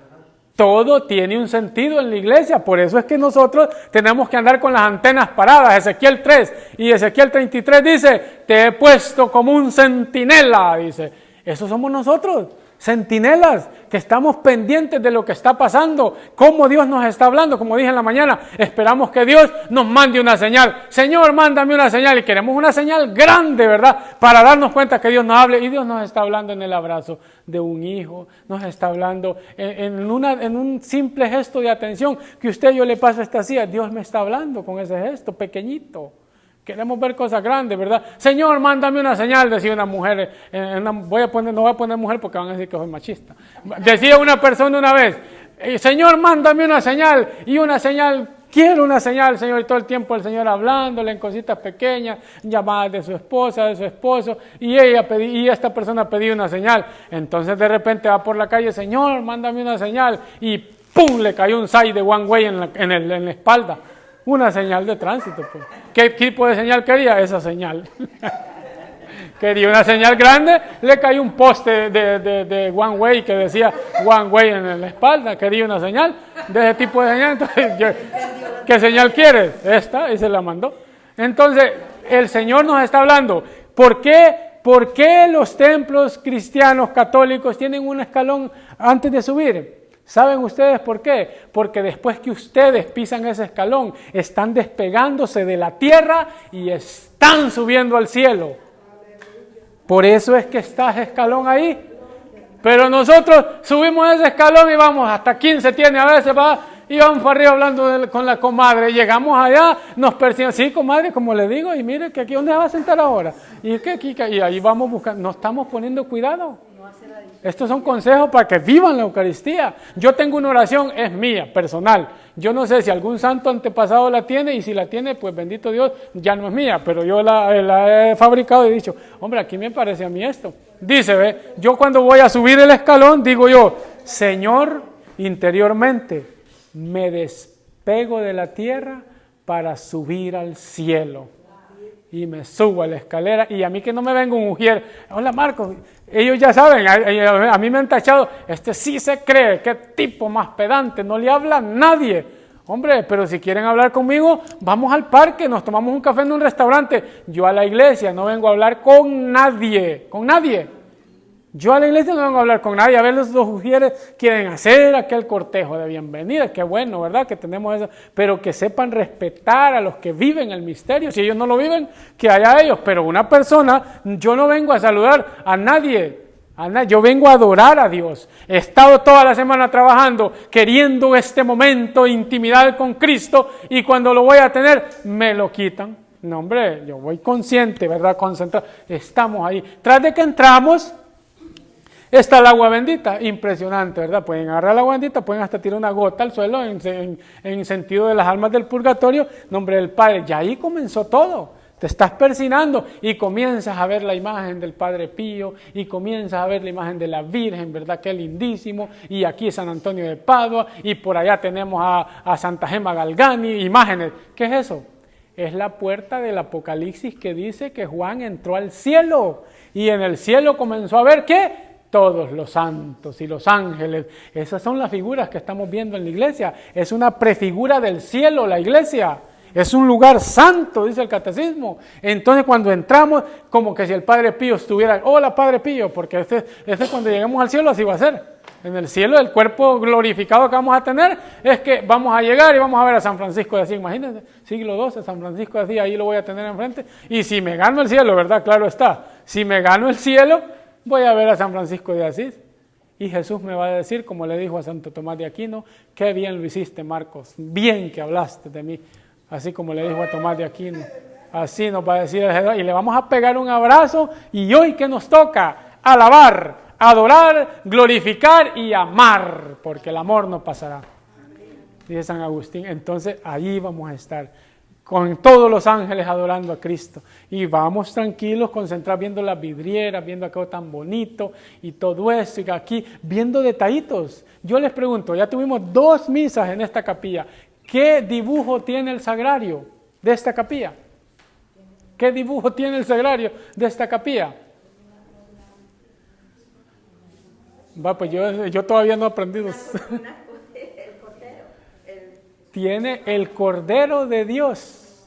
Speaker 1: Todo tiene un sentido en la iglesia, por eso es que nosotros tenemos que andar con las antenas paradas. Ezequiel 3 y Ezequiel 33 dice, te he puesto como un centinela, dice. Eso somos nosotros, centinelas, que estamos pendientes de lo que está pasando, cómo Dios nos está hablando. Como dije en la mañana, esperamos que Dios nos mande una señal. Señor, mándame una señal, y queremos una señal grande, ¿verdad? Para darnos cuenta que Dios nos hable, y Dios nos está hablando en el abrazo de un hijo, nos está hablando en un simple gesto de atención, que yo le paso esta silla, Dios me está hablando con ese gesto pequeñito. Queremos ver cosas grandes, ¿verdad? Señor, mándame una señal, decía una mujer. No voy a poner mujer porque van a decir que soy machista. Decía una persona una vez, Señor, mándame una señal. Y una señal, quiero una señal, Señor. Y todo el tiempo el Señor hablándole en cositas pequeñas, llamadas de su esposa, de su esposo. Y esta persona pedía una señal. Entonces de repente va por la calle, Señor, mándame una señal. Y ¡pum! Le cayó un side de one way en la espalda. Una señal de tránsito, pues. ¿Qué tipo de señal quería? Esa señal. Quería una señal grande, le cayó un poste de one way que decía one way en la espalda. Quería una señal de ese tipo de señal. Entonces, ¿qué señal quieres? Esta, y se la mandó. Entonces, el Señor nos está hablando. ¿Por qué los templos cristianos católicos tienen un escalón antes de subir? ¿Saben ustedes por qué? Porque después que ustedes pisan ese escalón, están despegándose de la tierra y están subiendo al cielo. Por eso es que está ese escalón ahí. Pero nosotros subimos ese escalón y vamos, hasta 15 tiene, a veces va, íbamos para arriba hablando con la comadre, llegamos allá, nos persiguen, sí, comadre, como le digo, y mire que aquí, ¿dónde va a sentar ahora? Y que aquí, y ahí vamos buscando, no estamos poniendo cuidado. Estos son consejos para que vivan la Eucaristía. Yo tengo una oración, es mía, personal. Yo no sé si algún santo antepasado la tiene, y si la tiene, pues bendito Dios, ya no es mía, pero yo la he fabricado y he dicho, hombre, aquí me parece a mí esto. Dice, ve, yo cuando voy a subir el escalón, digo yo, Señor, interiormente, me despego de la tierra para subir al cielo. Y me subo a la escalera, y a mí que no me venga un ujier, hola Marcos, ellos ya saben, a mí me han tachado, este sí se cree, qué tipo más pedante, no le habla a nadie. Hombre, pero si quieren hablar conmigo, vamos al parque, nos tomamos un café en un restaurante. Yo a la iglesia no vengo a hablar con nadie, con nadie. Yo a la iglesia no vengo a hablar con nadie. A ver, los ujieres quieren hacer aquel cortejo de bienvenida, qué bueno, ¿verdad? Que tenemos eso, pero que sepan respetar a los que viven el misterio. Si ellos no lo viven, que haya ellos, pero una persona, yo no vengo a saludar a nadie. Yo vengo a adorar a Dios. He estado toda la semana trabajando, queriendo este momento de intimidad con Cristo, y cuando lo voy a tener, me lo quitan. No, hombre, yo voy consciente, ¿verdad? Concentrado. Estamos ahí. Tras de que entramos, está el agua bendita, impresionante, ¿verdad? Pueden agarrar el agua bendita, pueden hasta tirar una gota al suelo en sentido de las almas del purgatorio, nombre del Padre. Ya ahí comenzó todo. Te estás persinando y comienzas a ver la imagen del Padre Pío, y comienzas a ver la imagen de la Virgen, ¿verdad? Que lindísimo. Y aquí San Antonio de Padua, y por allá tenemos a Santa Gema Galgani, imágenes. ¿Qué es eso? Es la puerta del Apocalipsis que dice que Juan entró al cielo, y en el cielo comenzó a ver, ¿qué? Todos los santos y los ángeles. Esas son las figuras que estamos viendo en la iglesia. Es una prefigura del cielo la iglesia. Es un lugar santo, dice el catecismo. Entonces cuando entramos, como que si el Padre Pío estuviera, hola Padre Pío, porque cuando lleguemos al cielo así va a ser. En el cielo, el cuerpo glorificado que vamos a tener, es que vamos a llegar y vamos a ver a San Francisco de Asís. Imagínense, siglo XII, San Francisco de Asís, ahí lo voy a tener enfrente. Y si me gano el cielo, ¿verdad? Claro está. Si me gano el cielo, voy a ver a San Francisco de Asís. Y Jesús me va a decir, como le dijo a Santo Tomás de Aquino, qué bien lo hiciste, Marcos, bien que hablaste de mí. Así como le dijo a Tomás de Aquino, así nos va a decir el Jesús, y le vamos a pegar un abrazo. Y hoy, ¿qué nos toca? Alabar, adorar, glorificar y amar, porque el amor no pasará, dice San Agustín. Entonces ahí vamos a estar con todos los ángeles adorando a Cristo, y vamos tranquilos, concentrados, viendo las vidrieras, viendo aquello tan bonito y todo eso, y aquí viendo detallitos. Yo les pregunto, ya tuvimos 2 misas en esta capilla. ¿Qué dibujo tiene el sagrario de esta capilla? ¿Qué dibujo tiene el sagrario de esta capilla? Va, pues yo todavía no he aprendido. Tiene el Cordero de Dios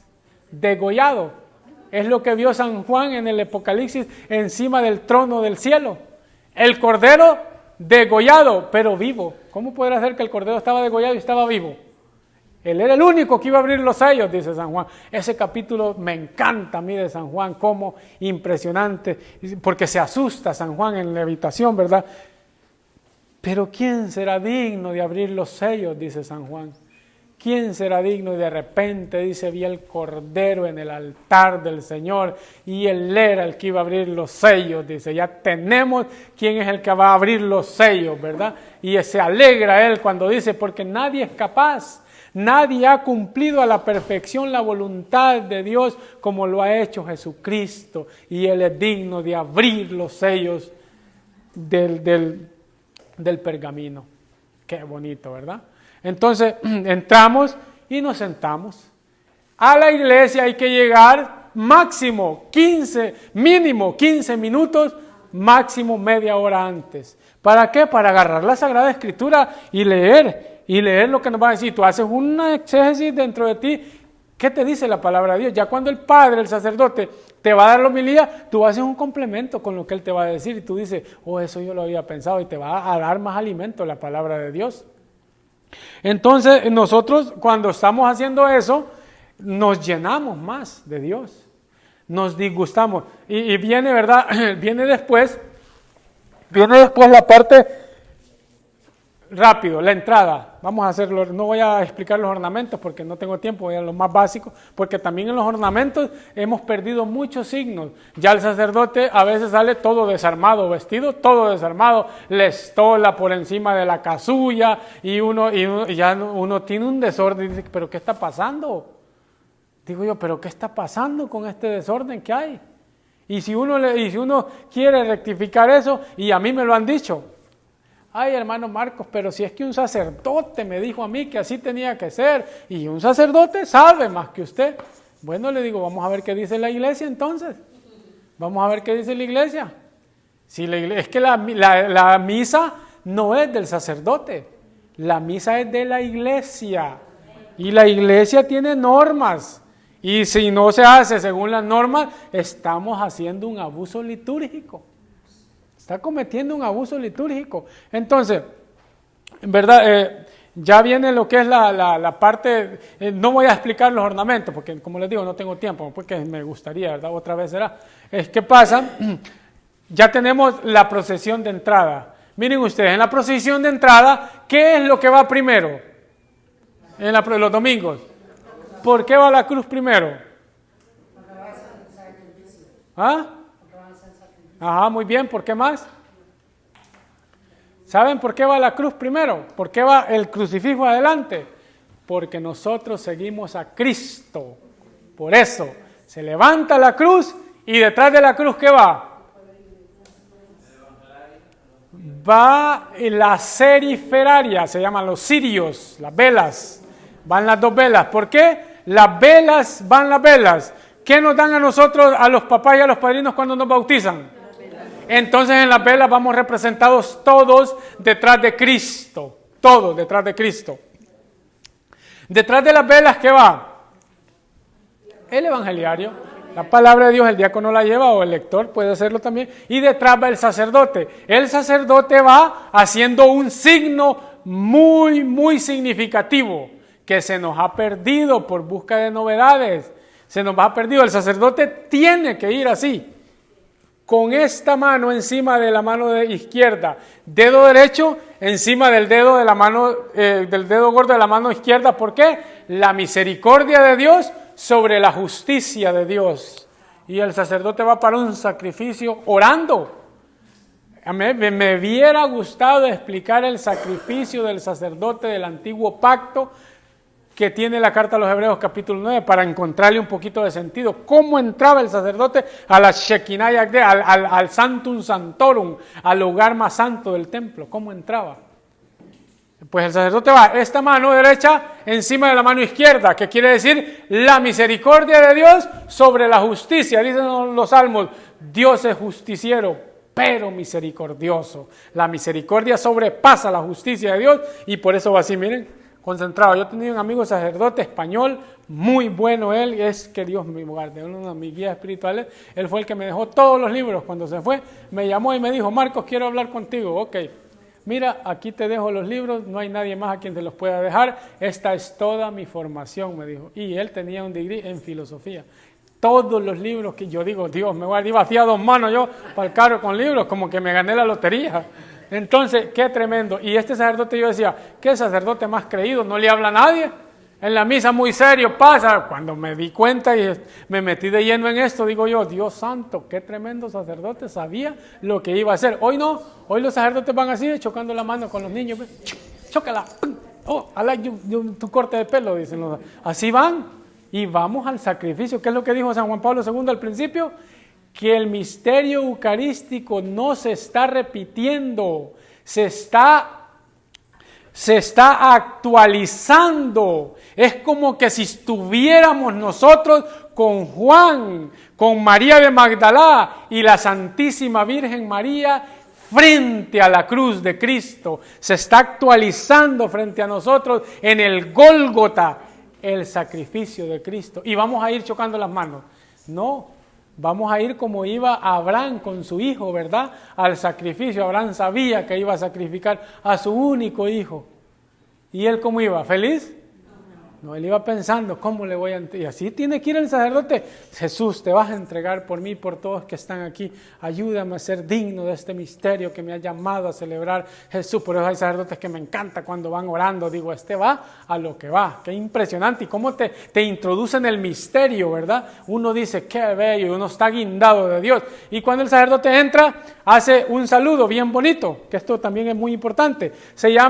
Speaker 1: degollado. Es lo que vio San Juan en el Apocalipsis encima del trono del cielo. El Cordero degollado, pero vivo. ¿Cómo podrá ser que el Cordero estaba degollado y estaba vivo? Él era el único que iba a abrir los sellos, dice San Juan. Ese capítulo me encanta a mí de San Juan, como impresionante, porque se asusta San Juan en la habitación, ¿verdad? Pero ¿quién será digno de abrir los sellos? Dice San Juan. ¿Quién será digno? Y de repente dice, vi el Cordero en el altar del Señor, y Él era el que iba a abrir los sellos. Dice, ya tenemos quién es el que va a abrir los sellos, ¿verdad? Y se alegra Él cuando dice, porque nadie es capaz. Nadie ha cumplido a la perfección la voluntad de Dios como lo ha hecho Jesucristo, y Él es digno de abrir los sellos del pergamino. Qué bonito, ¿verdad? Entonces entramos y nos sentamos. A la iglesia hay que llegar máximo 15 minutos, máximo media hora antes. ¿Para qué? Para agarrar la Sagrada Escritura y leer lo que nos va a decir. Tú haces una exégesis dentro de ti. ¿Qué te dice la palabra de Dios? Ya cuando el padre, el sacerdote, te va a dar la homilía, tú haces un complemento con lo que él te va a decir, y tú dices, eso yo lo había pensado, y te va a dar más alimento la palabra de Dios. Entonces nosotros, cuando estamos haciendo eso, nos llenamos más de Dios, nos disgustamos, y viene, ¿verdad? Viene después la parte rápido, la entrada. Vamos a hacerlo, no voy a explicar los ornamentos porque no tengo tiempo, voy a lo más básico, porque también en los ornamentos hemos perdido muchos signos. Ya el sacerdote a veces sale todo desarmado, vestido todo desarmado, la estola por encima de la casulla y ya uno tiene un desorden y dice, ¿pero qué está pasando? Digo yo, ¿pero qué está pasando con este desorden que hay? Y si uno quiere rectificar eso, y a mí me lo han dicho, ay, hermano Marcos, pero si es que un sacerdote me dijo a mí que así tenía que ser, y un sacerdote sabe más que usted. Bueno, le digo, vamos a ver qué dice la iglesia entonces. Vamos a ver qué dice la iglesia. Si es que la misa no es del sacerdote, la misa es de la iglesia. Y la iglesia tiene normas. Y si no se hace según las normas, estamos haciendo un abuso litúrgico. Está cometiendo un abuso litúrgico. Entonces, en verdad, ya viene lo que es la parte, no voy a explicar los ornamentos, porque como les digo, no tengo tiempo, porque me gustaría, ¿verdad? Otra vez será. ¿Qué pasa? Ya tenemos la procesión de entrada. Miren ustedes, en la procesión de entrada, ¿qué es lo que va primero? En los domingos. ¿Por qué va la cruz primero? ¿Ah? Ajá, muy bien, ¿por qué más? ¿Saben por qué va la cruz primero? ¿Por qué va el crucifijo adelante? Porque nosotros seguimos a Cristo. Por eso, se levanta la cruz y detrás de la cruz, ¿qué va? Va la seriferaria, se llaman los cirios, las velas. Van las dos velas. ¿Por qué? Van las velas. ¿Qué nos dan a nosotros, a los papás y a los padrinos cuando nos bautizan? Entonces en las velas vamos representados todos detrás de Cristo. Todos detrás de Cristo. Detrás de las velas, ¿qué va? El evangeliario. La palabra de Dios, el diácono la lleva o el lector puede hacerlo también. Y detrás va el sacerdote. El sacerdote va haciendo un signo muy, muy significativo que se nos ha perdido por busca de novedades. Se nos ha perdido. El sacerdote tiene que ir así, con esta mano encima de la mano izquierda, dedo derecho encima del dedo de la mano, del dedo gordo de la mano izquierda. ¿Por qué? La misericordia de Dios sobre la justicia de Dios. Y el sacerdote va para un sacrificio orando. Me hubiera gustado explicar el sacrificio del sacerdote del antiguo pacto que tiene la carta a los Hebreos capítulo 9 para encontrarle un poquito de sentido. ¿Cómo entraba el sacerdote a la Shekinah Yahweh, al Sanctum Sanctorum, al lugar más santo del templo? ¿Cómo entraba? Pues el sacerdote va esta mano derecha encima de la mano izquierda, que quiere decir la misericordia de Dios sobre la justicia. Dicen los salmos, Dios es justiciero, pero misericordioso. La misericordia sobrepasa la justicia de Dios y por eso va así, miren. Concentrado. Yo tenía un amigo sacerdote español, muy bueno él, es que Dios me guarde, uno de mis guías espirituales, él fue el que me dejó todos los libros. Cuando se fue, me llamó y me dijo, Marcos, quiero hablar contigo. Ok, mira, aquí te dejo los libros, no hay nadie más a quien te los pueda dejar, esta es toda mi formación, me dijo. Y él tenía un degree en filosofía. Todos los libros que yo digo, Dios me guarde, iba hacía 2 manos yo para el carro con libros, como que me gané la lotería. Entonces, qué tremendo. Y este sacerdote, yo decía, ¿qué sacerdote más creído? No le habla a nadie. En la misa muy serio pasa. Cuando me di cuenta y me metí de lleno en esto, digo yo, Dios santo, qué tremendo sacerdote, sabía lo que iba a hacer. Hoy no, hoy los sacerdotes van así, chocando la mano con los niños. Chócala. Oh, tu corte de pelo, dicen los. Así van. Y vamos al sacrificio. ¿Qué es lo que dijo San Juan Pablo II al principio? Que el misterio eucarístico no se está repitiendo, se está actualizando. Es como que si estuviéramos nosotros con Juan, con María de Magdalá y la Santísima Virgen María frente a la cruz de Cristo. Se está actualizando frente a nosotros en el Gólgota el sacrificio de Cristo. Y vamos a ir chocando las manos. No. Vamos a ir como iba Abraham con su hijo, ¿verdad? Al sacrificio. Abraham sabía que iba a sacrificar a su único hijo. ¿Y él cómo iba? ¿Feliz? No, él iba pensando, ¿cómo le voy a entregar? Y así tiene que ir el sacerdote. Jesús, te vas a entregar por mí, por todos que están aquí. Ayúdame a ser digno de este misterio que me ha llamado a celebrar Jesús. Por eso hay sacerdotes que me encanta cuando van orando. Digo, este va a lo que va. Qué impresionante. Y cómo te introducen el misterio, ¿verdad? Uno dice, qué bello, y uno está guindado de Dios. Y cuando el sacerdote entra, hace un saludo bien bonito, que esto también es muy importante.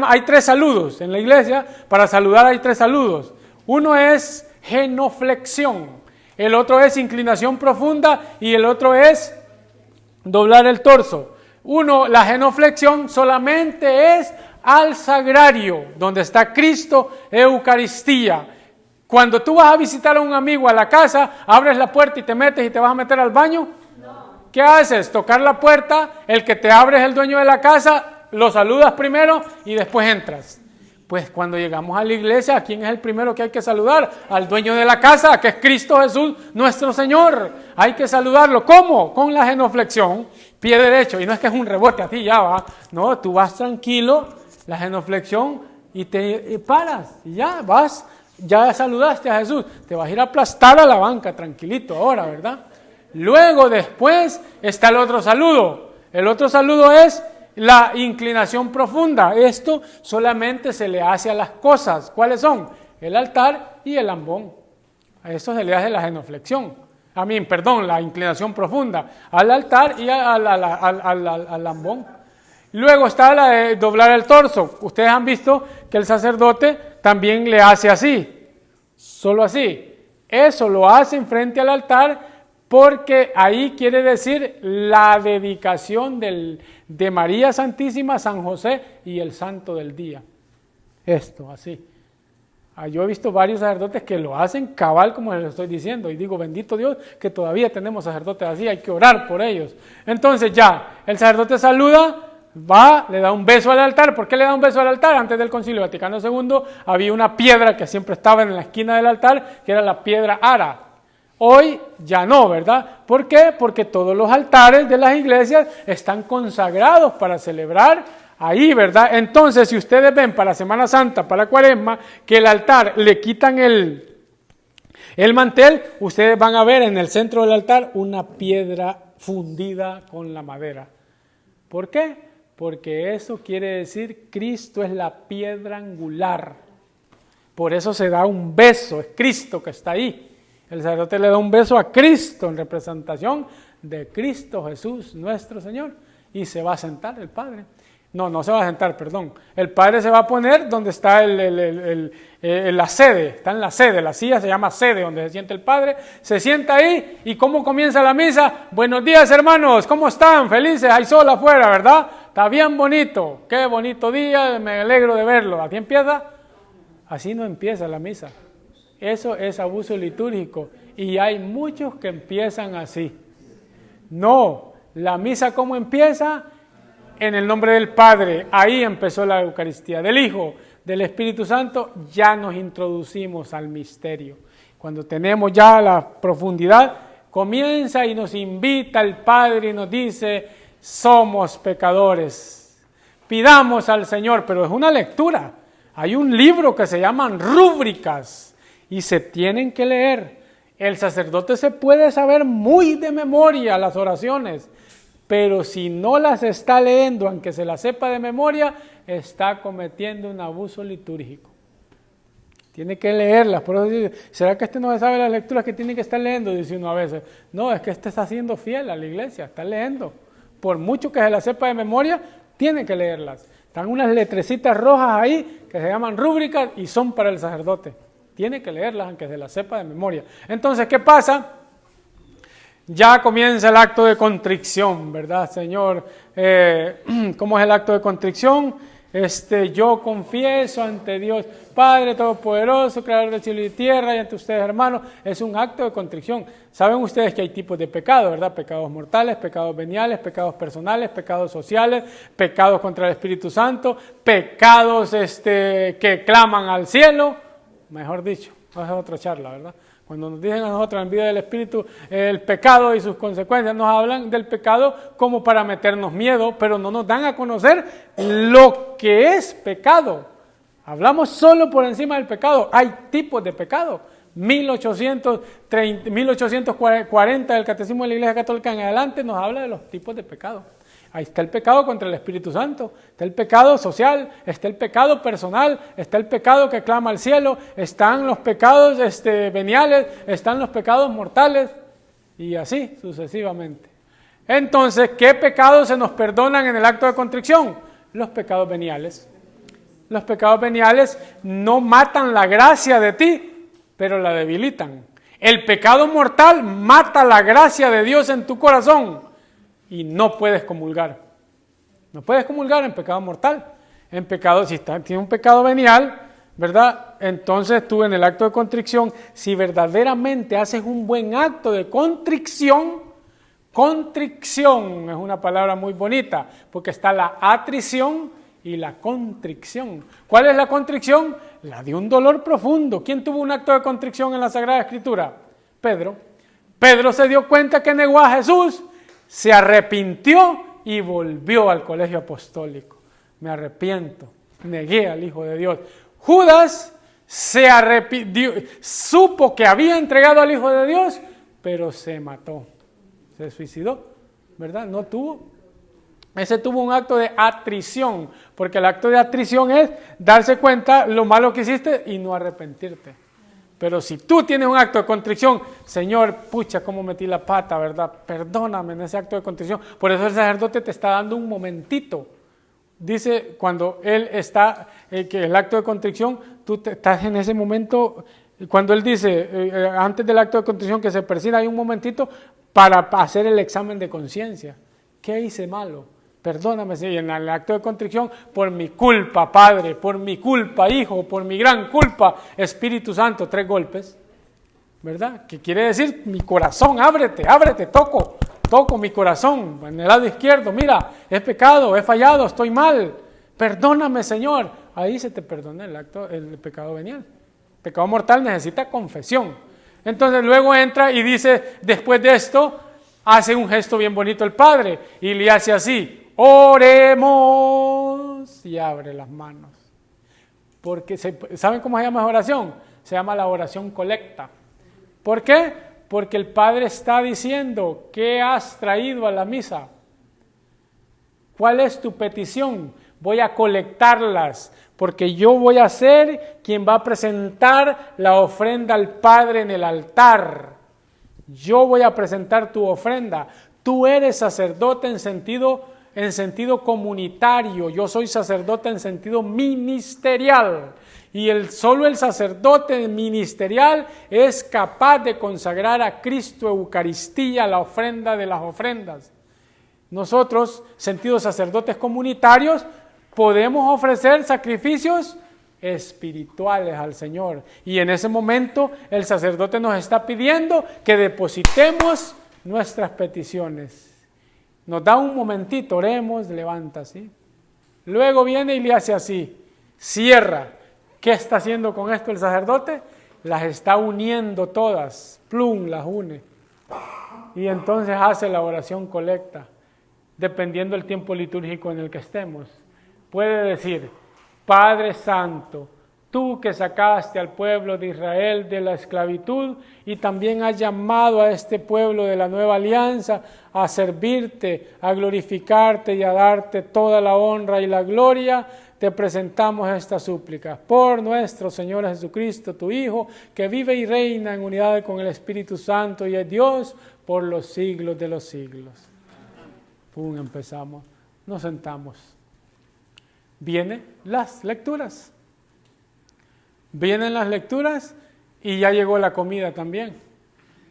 Speaker 1: Hay 3 saludos en la iglesia. Para saludar hay 3 saludos. Uno es genuflexión, el otro es inclinación profunda y el otro es doblar el torso. La genuflexión solamente es al sagrario, donde está Cristo, Eucaristía. Cuando tú vas a visitar a un amigo a la casa, abres la puerta y te metes y te vas a meter al baño. No. ¿Qué haces? Tocar la puerta, el que te abre es el dueño de la casa, lo saludas primero y después entras. Pues cuando llegamos a la iglesia, ¿a quién es el primero que hay que saludar? Al dueño de la casa, que es Cristo Jesús, nuestro Señor. Hay que saludarlo. ¿Cómo? Con la genuflexión, pie derecho. Y no es que es un rebote así, ya va. No, tú vas tranquilo, la genuflexión, y te paras. Y ya vas, ya saludaste a Jesús. Te vas a ir a aplastar a la banca, tranquilito ahora, ¿verdad? Luego, después, está el otro saludo. El otro saludo es la inclinación profunda. Esto solamente se le hace a las cosas. ¿Cuáles son? El altar y el ambón. A esto se le hace la genuflexión. La inclinación profunda. Al altar y al ambón. Luego está la de doblar el torso. Ustedes han visto que el sacerdote también le hace así. Solo así. Eso lo hacen frente al altar porque ahí quiere decir la dedicación de María Santísima, San José y el santo del día. Esto, así. Yo he visto varios sacerdotes que lo hacen cabal como les estoy diciendo y digo, bendito Dios que todavía tenemos sacerdotes así, hay que orar por ellos. Entonces ya, el sacerdote saluda, va, le da un beso al altar. ¿Por qué le da un beso al altar? Antes del Concilio Vaticano II había una piedra que siempre estaba en la esquina del altar, que era la piedra ara. Hoy ya no, ¿verdad? ¿Por qué? Porque todos los altares de las iglesias están consagrados para celebrar ahí, ¿verdad? Entonces, si ustedes ven para Semana Santa, para Cuaresma, que el altar le quitan el mantel, ustedes van a ver en el centro del altar una piedra fundida con la madera. ¿Por qué? Porque eso quiere decir Cristo es la piedra angular. Por eso se da un beso, es Cristo que está ahí. El sacerdote le da un beso a Cristo en representación de Cristo Jesús, nuestro Señor, y se va a sentar el Padre. No se va a sentar, perdón. El Padre se va a poner donde está la sede, está en la sede, la silla se llama sede, donde se sienta el Padre, se sienta ahí, y ¿cómo comienza la misa? Buenos días, hermanos, ¿cómo están? Felices, hay sol afuera, ¿verdad? Está bien bonito, qué bonito día, me alegro de verlo. ¿Así empieza? Así no empieza la misa. Eso es abuso litúrgico y hay muchos que empiezan así. No, la misa ¿cómo empieza? En el nombre del Padre, ahí empezó la Eucaristía, del Hijo, del Espíritu Santo, ya nos introducimos al misterio. Cuando tenemos ya la profundidad, comienza y nos invita el Padre y nos dice, somos pecadores, pidamos al Señor, pero es una lectura. Hay un libro que se llaman rúbricas, y se tienen que leer. El sacerdote se puede saber muy de memoria las oraciones, pero si no las está leyendo, aunque se las sepa de memoria, está cometiendo un abuso litúrgico. Tiene que leerlas. Por eso dice, ¿será que no se sabe las lecturas que tiene que estar leyendo? Dice uno a veces. No, es que está siendo fiel a la iglesia, está leyendo. Por mucho que se las sepa de memoria, tiene que leerlas. Están unas letrecitas rojas ahí que se llaman rúbricas y son para el sacerdote. Tiene que leerlas aunque se las sepa de memoria. Entonces, ¿qué pasa? Ya comienza el acto de contrición, ¿verdad, Señor? ¿Cómo es el acto de contrición? Yo confieso ante Dios Padre Todopoderoso, Creador del cielo y tierra, y ante ustedes, hermanos, es un acto de contrición. Saben ustedes que hay tipos de pecados, ¿verdad? Pecados mortales, pecados veniales, pecados personales, pecados sociales, pecados contra el Espíritu Santo, pecados que claman al cielo, mejor dicho, esa es otra charla, ¿verdad? Cuando nos dicen a nosotros en vida del Espíritu el pecado y sus consecuencias, nos hablan del pecado como para meternos miedo, pero no nos dan a conocer lo que es pecado. Hablamos solo por encima del pecado. Hay tipos de pecado. 1840 del Catecismo de la Iglesia Católica en adelante nos habla de los tipos de pecado. Ahí está el pecado contra el Espíritu Santo, está el pecado social, está el pecado personal, está el pecado que clama al cielo, están los pecados veniales, están los pecados mortales y así sucesivamente. Entonces, ¿qué pecados se nos perdonan en el acto de contrición? Los pecados veniales. Los pecados veniales no matan la gracia de ti, pero la debilitan. El pecado mortal mata la gracia de Dios en tu corazón y no puedes comulgar. No puedes comulgar en pecado mortal. En pecado, si tiene un pecado venial, ¿verdad? Entonces tú en el acto de contrición, si verdaderamente haces un buen acto de contrición es una palabra muy bonita, porque está la atrición y la contrición. ¿Cuál es la contrición? La de un dolor profundo. ¿Quién tuvo un acto de contrición en la Sagrada Escritura? Pedro. Pedro se dio cuenta que negó a Jesús, se arrepintió y volvió al colegio apostólico. Me arrepiento, negué al Hijo de Dios. Judas se arrepintió, supo que había entregado al Hijo de Dios, pero se mató, se suicidó, ¿verdad? No tuvo. Ese tuvo un acto de atrición, porque el acto de atrición es darse cuenta lo malo que hiciste y no arrepentirte. Pero si tú tienes un acto de contrición, Señor, pucha, cómo metí la pata, ¿verdad? Perdóname en ese acto de contrición. Por eso el sacerdote te está dando un momentito. Dice, cuando él está, que el acto de contrición, tú estás en ese momento, cuando él dice, antes del acto de contrición que se presida, hay un momentito para hacer el examen de conciencia. ¿Qué hice malo? Perdóname, Señor, en el acto de contrición, por mi culpa, Padre, por mi culpa, Hijo, por mi gran culpa, Espíritu Santo, 3 golpes, ¿verdad? ¿Qué quiere decir? Mi corazón, ábrete, toco mi corazón, en el lado izquierdo, mira, he pecado, he fallado, estoy mal, perdóname, Señor. Ahí se te perdona el pecado venial. El pecado mortal necesita confesión. Entonces luego entra y dice, después de esto, hace un gesto bien bonito el Padre y le hace así: oremos, y abre las manos. Porque ¿saben cómo se llama esa oración? Se llama la oración colecta. ¿Por qué? Porque el Padre está diciendo: ¿qué has traído a la misa? ¿Cuál es tu petición? Voy a colectarlas, porque yo voy a ser quien va a presentar la ofrenda al Padre en el altar. Yo voy a presentar tu ofrenda. Tú eres sacerdote en sentido comunitario, yo soy sacerdote en sentido ministerial. Y solo el sacerdote ministerial es capaz de consagrar a Cristo Eucaristía, la ofrenda de las ofrendas. Nosotros, sentidos sacerdotes comunitarios, podemos ofrecer sacrificios espirituales al Señor. Y en ese momento el sacerdote nos está pidiendo que depositemos nuestras peticiones. Nos da un momentito, oremos, levanta así. Luego viene y le hace así, cierra. ¿Qué está haciendo con esto el sacerdote? Las está uniendo todas, plum, las une. Y entonces hace la oración colecta, dependiendo del tiempo litúrgico en el que estemos. Puede decir: Padre Santo, tú que sacaste al pueblo de Israel de la esclavitud y también has llamado a este pueblo de la nueva alianza a servirte, a glorificarte y a darte toda la honra y la gloria, te presentamos esta súplica por nuestro Señor Jesucristo, tu Hijo, que vive y reina en unidad con el Espíritu Santo y es Dios por los siglos de los siglos. Pum, empezamos, nos sentamos. Vienen las lecturas. Vienen las lecturas y ya llegó la comida también.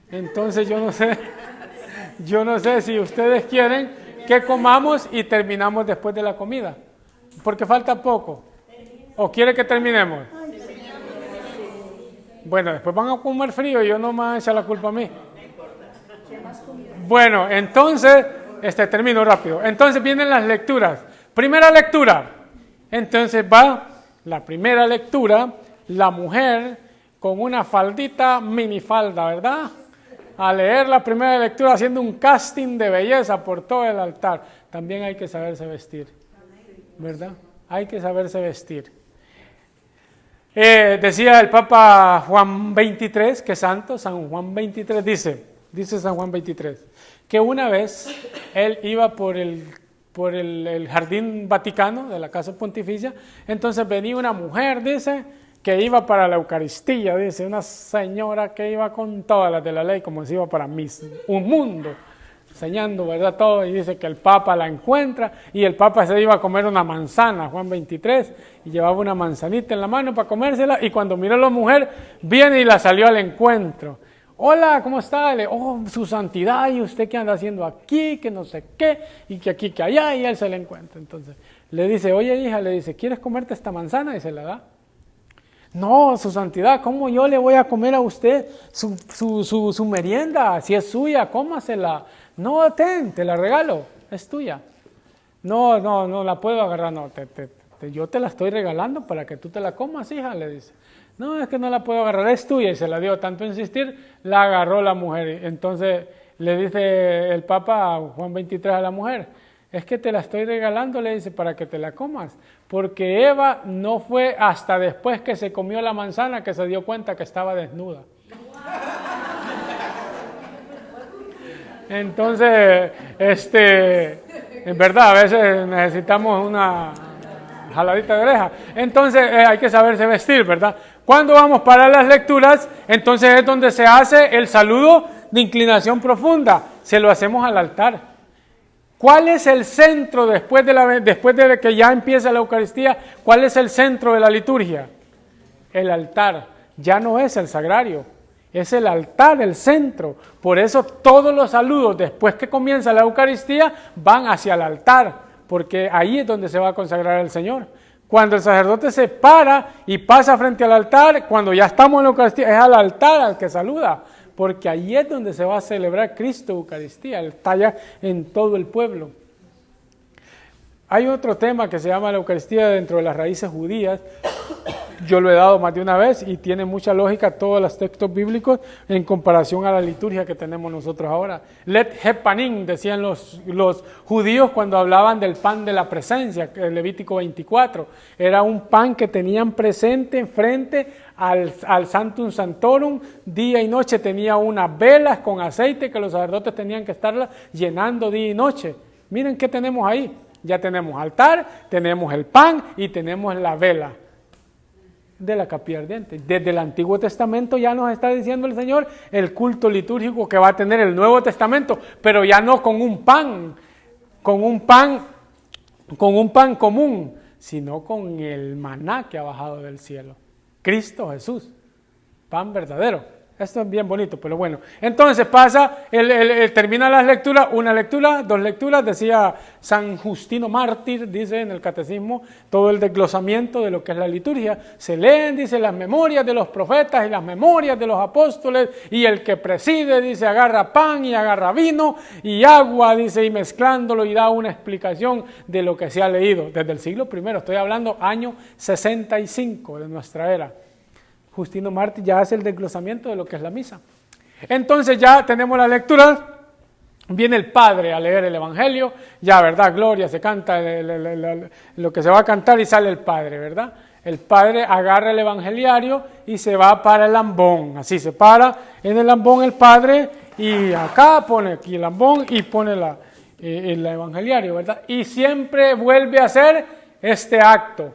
Speaker 1: Entonces yo no sé si ustedes quieren que comamos y terminamos después de la comida, porque falta poco. ¿O quiere que terminemos? Bueno, después van a comer frío y yo no me echa la culpa a mí. Bueno, entonces, termino rápido. Entonces vienen las lecturas. Primera lectura. Entonces va la primera lectura, la mujer con una faldita, minifalda, ¿verdad? A leer la primera lectura haciendo un casting de belleza por todo el altar. También hay que saberse vestir, ¿verdad? Hay que saberse vestir. Decía el Papa Juan XXIII, que es santo, San Juan XXIII dice San Juan XXIII, que una vez él iba por el jardín Vaticano de la Casa Pontificia, entonces venía una mujer, dice, que iba para la Eucaristía, dice, una señora que iba con todas las de la ley, como si iba para un mundo, enseñando, ¿verdad? Todo, y dice que el Papa la encuentra, y el Papa se iba a comer una manzana, Juan XXIII, y llevaba una manzanita en la mano para comérsela, y cuando miró a la mujer, viene y la salió al encuentro. Hola, ¿cómo está? Su santidad, ¿y usted qué anda haciendo aquí? Que no sé qué, y que aquí, que allá, y él se la encuentra. Entonces, le dice, oye hija, le dice, ¿quieres comerte esta manzana? Y se la da. No, su santidad, ¿cómo yo le voy a comer a usted su merienda? Si es suya, cómasela. No, te la regalo, es tuya. No la puedo agarrar, no, yo te la estoy regalando para que tú te la comas, hija, le dice. No, es que no la puedo agarrar, es tuya, y se la dio. Tanto insistir, la agarró la mujer. Entonces le dice el Papa Juan XXIII a la mujer, es que te la estoy regalando, le dice, para que te la comas. Porque Eva no fue hasta después que se comió la manzana que se dio cuenta que estaba desnuda. Entonces, en verdad, a veces necesitamos una jaladita de oreja. Entonces, hay que saberse vestir, ¿verdad? Cuando vamos para las lecturas, entonces es donde se hace el saludo de inclinación profunda. Se lo hacemos al altar. ¿Cuál es el centro después de que ya empieza la Eucaristía? ¿Cuál es el centro de la liturgia? El altar. Ya no es el sagrario, es el altar el centro. Por eso todos los saludos después que comienza la Eucaristía van hacia el altar, porque ahí es donde se va a consagrar el Señor. Cuando el sacerdote se para y pasa frente al altar, cuando ya estamos en la Eucaristía, es al altar al que saluda, porque ahí es donde se va a celebrar Cristo Eucaristía, Él está ya en todo el pueblo. Hay otro tema que se llama la Eucaristía dentro de las raíces judías. Yo lo he dado más de una vez y tiene mucha lógica todos los textos bíblicos en comparación a la liturgia que tenemos nosotros ahora. Let hepanim, decían los judíos cuando hablaban del pan de la presencia, el Levítico 24. Era un pan que tenían presente enfrente al Sanctum Sanctorum, día y noche tenía unas velas con aceite que los sacerdotes tenían que estarlas llenando día y noche. Miren qué tenemos ahí. Ya tenemos altar, tenemos el pan y tenemos la vela de la capilla ardiente. Desde el Antiguo Testamento ya nos está diciendo el Señor el culto litúrgico que va a tener el Nuevo Testamento, pero ya no con un pan común, sino con el maná que ha bajado del cielo. Cristo Jesús, pan verdadero. Esto es bien bonito, pero bueno. Entonces pasa, termina las lecturas, una lectura, dos lecturas, decía San Justino Mártir, dice en el Catecismo, todo el desglosamiento de lo que es la liturgia. Se leen, dice, las memorias de los profetas y las memorias de los apóstoles, y el que preside, dice, agarra pan y agarra vino y agua, dice, y mezclándolo y da una explicación de lo que se ha leído. Desde el siglo I, estoy hablando año 65 de nuestra era. Justino Mártir ya hace el desglosamiento de lo que es la misa. Entonces ya tenemos la lectura, viene el Padre a leer el Evangelio, ya, ¿verdad? Gloria, se canta lo que se va a cantar y sale el Padre, ¿verdad? El Padre agarra el Evangeliario y se va para el ambón, así se para en el ambón el Padre y acá pone aquí el ambón y pone el Evangeliario, ¿verdad? Y siempre vuelve a hacer este acto.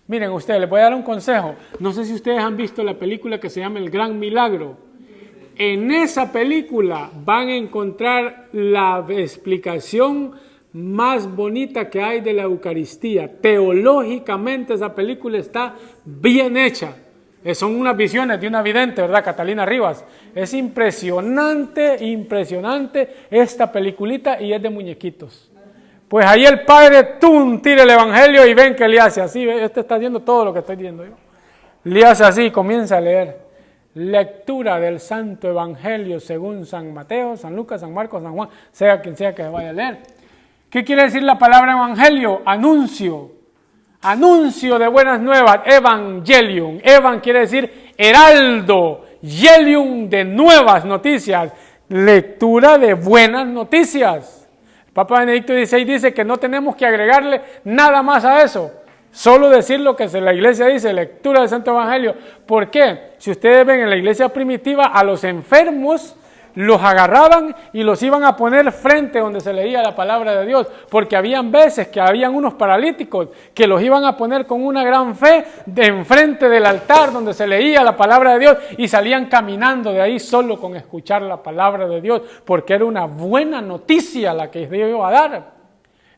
Speaker 1: Miren ustedes, les voy a dar un consejo. No sé si ustedes han visto la película que se llama El Gran Milagro. En esa película van a encontrar la explicación más bonita que hay de la Eucaristía. Teológicamente esa película está bien hecha. Son unas visiones de una vidente, ¿verdad? Catalina Rivas. Es impresionante esta peliculita y es de muñequitos. Pues ahí el Padre tira el Evangelio y ven que le hace así. Este está haciendo todo lo que estoy diciendo yo. Le hace así y comienza a leer. Lectura del Santo Evangelio según San Mateo, San Lucas, San Marcos, San Juan, sea quien sea que vaya a leer. ¿Qué quiere decir la palabra Evangelio? Anuncio. Anuncio de buenas nuevas. Evangelium. Evan quiere decir heraldo. Gelium de nuevas noticias. Lectura de buenas noticias. Papa Benedicto XVI dice que no tenemos que agregarle nada más a eso. solo decir lo que la iglesia dice, lectura del Santo Evangelio. ¿Por qué? Si ustedes ven en la iglesia primitiva, a los enfermos los agarraban y los iban a poner frente donde se leía la palabra de Dios, porque habían veces que habían unos paralíticos que los iban a poner con una gran fe enfrente del altar donde se leía la palabra de Dios y salían caminando de ahí solo con escuchar la palabra de Dios, porque era una buena noticia la que Dios iba a dar.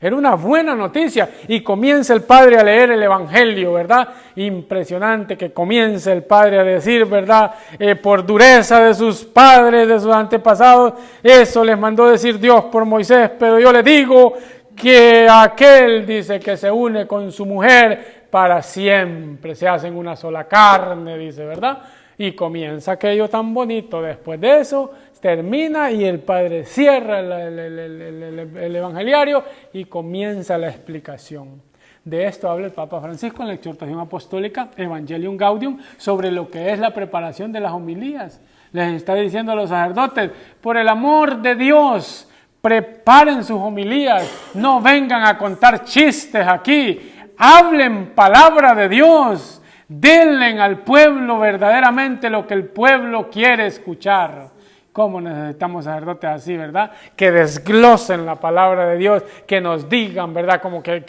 Speaker 1: Era una buena noticia y comienza el Padre a leer el Evangelio, ¿verdad? Impresionante que comience el Padre a decir, ¿verdad? Por dureza de sus padres, de sus antepasados, eso les mandó decir Dios por Moisés, pero yo les digo que aquel, dice, que se une con su mujer para siempre, se hacen una sola carne, dice, ¿verdad? Y comienza aquello tan bonito. Después de eso termina y el Padre cierra el evangeliario y comienza la explicación. De esto habla el Papa Francisco en la exhortación apostólica Evangelium Gaudium sobre lo que es la preparación de las homilías. Les está diciendo a los sacerdotes, por el amor de Dios, preparen sus homilías, no vengan a contar chistes aquí, hablen palabra de Dios, denle al pueblo verdaderamente lo que el pueblo quiere escuchar. ¿Cómo necesitamos sacerdotes así, verdad? Que desglosen la palabra de Dios, que nos digan, ¿verdad? Como que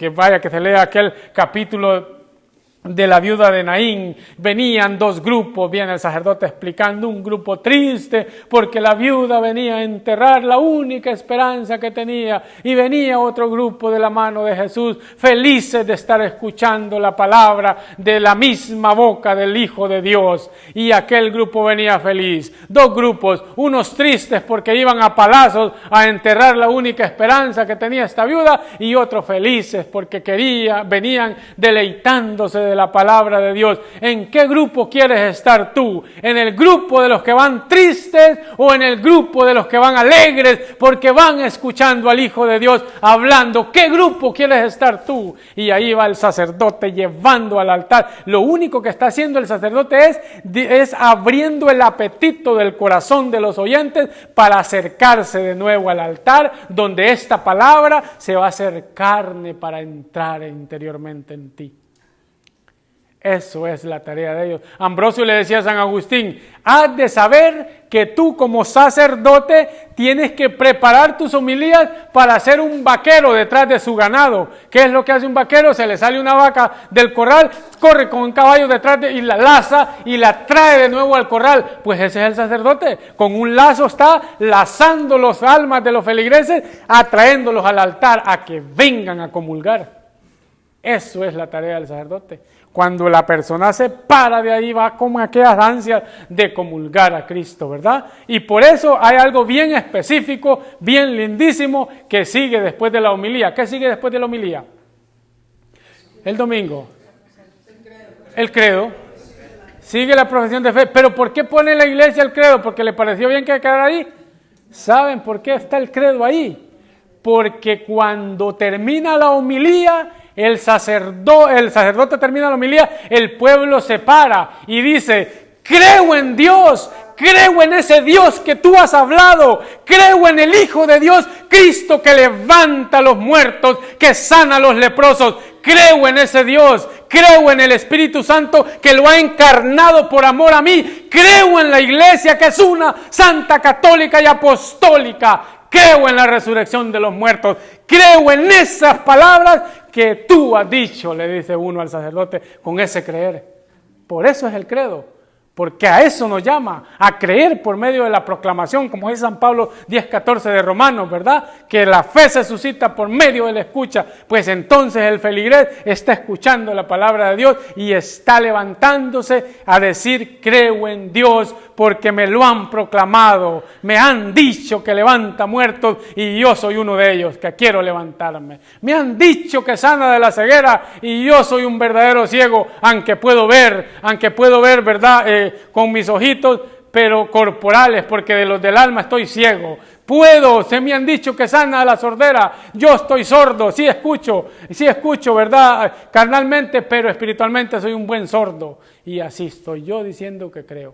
Speaker 1: se lea aquel capítulo de la viuda de Naín. Venían dos grupos, viene el sacerdote explicando, un grupo triste porque la viuda venía a enterrar la única esperanza que tenía, y venía otro grupo de la mano de Jesús, felices de estar escuchando la palabra de la misma boca del Hijo de Dios, y aquel grupo venía feliz. Dos grupos, unos tristes porque iban a palazos a enterrar la única esperanza que tenía esta viuda, y otros felices porque venían deleitándose de la palabra de Dios. ¿En qué grupo quieres estar tú? ¿En el grupo de los que van tristes o en el grupo de los que van alegres porque van escuchando al Hijo de Dios hablando? ¿Qué grupo quieres estar tú? Y ahí va el sacerdote llevando al altar. Lo único que está haciendo el sacerdote es abriendo el apetito del corazón de los oyentes para acercarse de nuevo al altar, donde esta palabra se va a hacer carne para entrar interiormente en ti. Eso es la tarea de ellos. Ambrosio le decía a San Agustín, has de saber que tú como sacerdote tienes que preparar tus homilías para ser un vaquero detrás de su ganado. ¿Qué es lo que hace un vaquero? Se le sale una vaca del corral, corre con un caballo detrás y la laza y la trae de nuevo al corral. Pues ese es el sacerdote. Con un lazo está lazando los almas de los feligreses, atrayéndolos al altar a que vengan a comulgar. Eso es la tarea del sacerdote. Cuando la persona se para de ahí, va con aquellas ansias de comulgar a Cristo, ¿verdad? Y por eso hay algo bien específico, bien lindísimo, que sigue después de la homilía. ¿Qué sigue después de la homilía? El domingo. El credo. Sigue la profesión de fe. ¿Pero por qué pone la iglesia el credo? ¿Porque le pareció bien que quedara ahí? ¿Saben por qué está el credo ahí? Porque cuando termina la homilía, el sacerdote termina la homilía, el pueblo se para y dice, creo en Dios, creo en ese Dios que tú has hablado, creo en el Hijo de Dios, Cristo que levanta a los muertos, que sana a los leprosos, creo en ese Dios, creo en el Espíritu Santo que lo ha encarnado por amor a mí, creo en la iglesia que es una santa, católica y apostólica, creo en la resurrección de los muertos, creo en esas palabras que tú has dicho, le dice uno al sacerdote con ese creer. Por eso es el credo, porque a eso nos llama, a creer por medio de la proclamación, como dice San Pablo 10:14 de Romanos, ¿verdad? Que la fe se suscita por medio de la escucha, pues entonces el feligrés está escuchando la palabra de Dios y está levantándose a decir, creo en Dios, porque me lo han proclamado, me han dicho que levanta muertos y yo soy uno de ellos, que quiero levantarme. Me han dicho que sana de la ceguera y yo soy un verdadero ciego, aunque puedo ver, ¿verdad? Con mis ojitos, pero corporales, porque de los del alma estoy ciego. Se me han dicho que sana la sordera, yo estoy sordo, sí escucho, ¿verdad? Carnalmente, pero espiritualmente soy un buen sordo. Y así estoy yo diciendo que creo.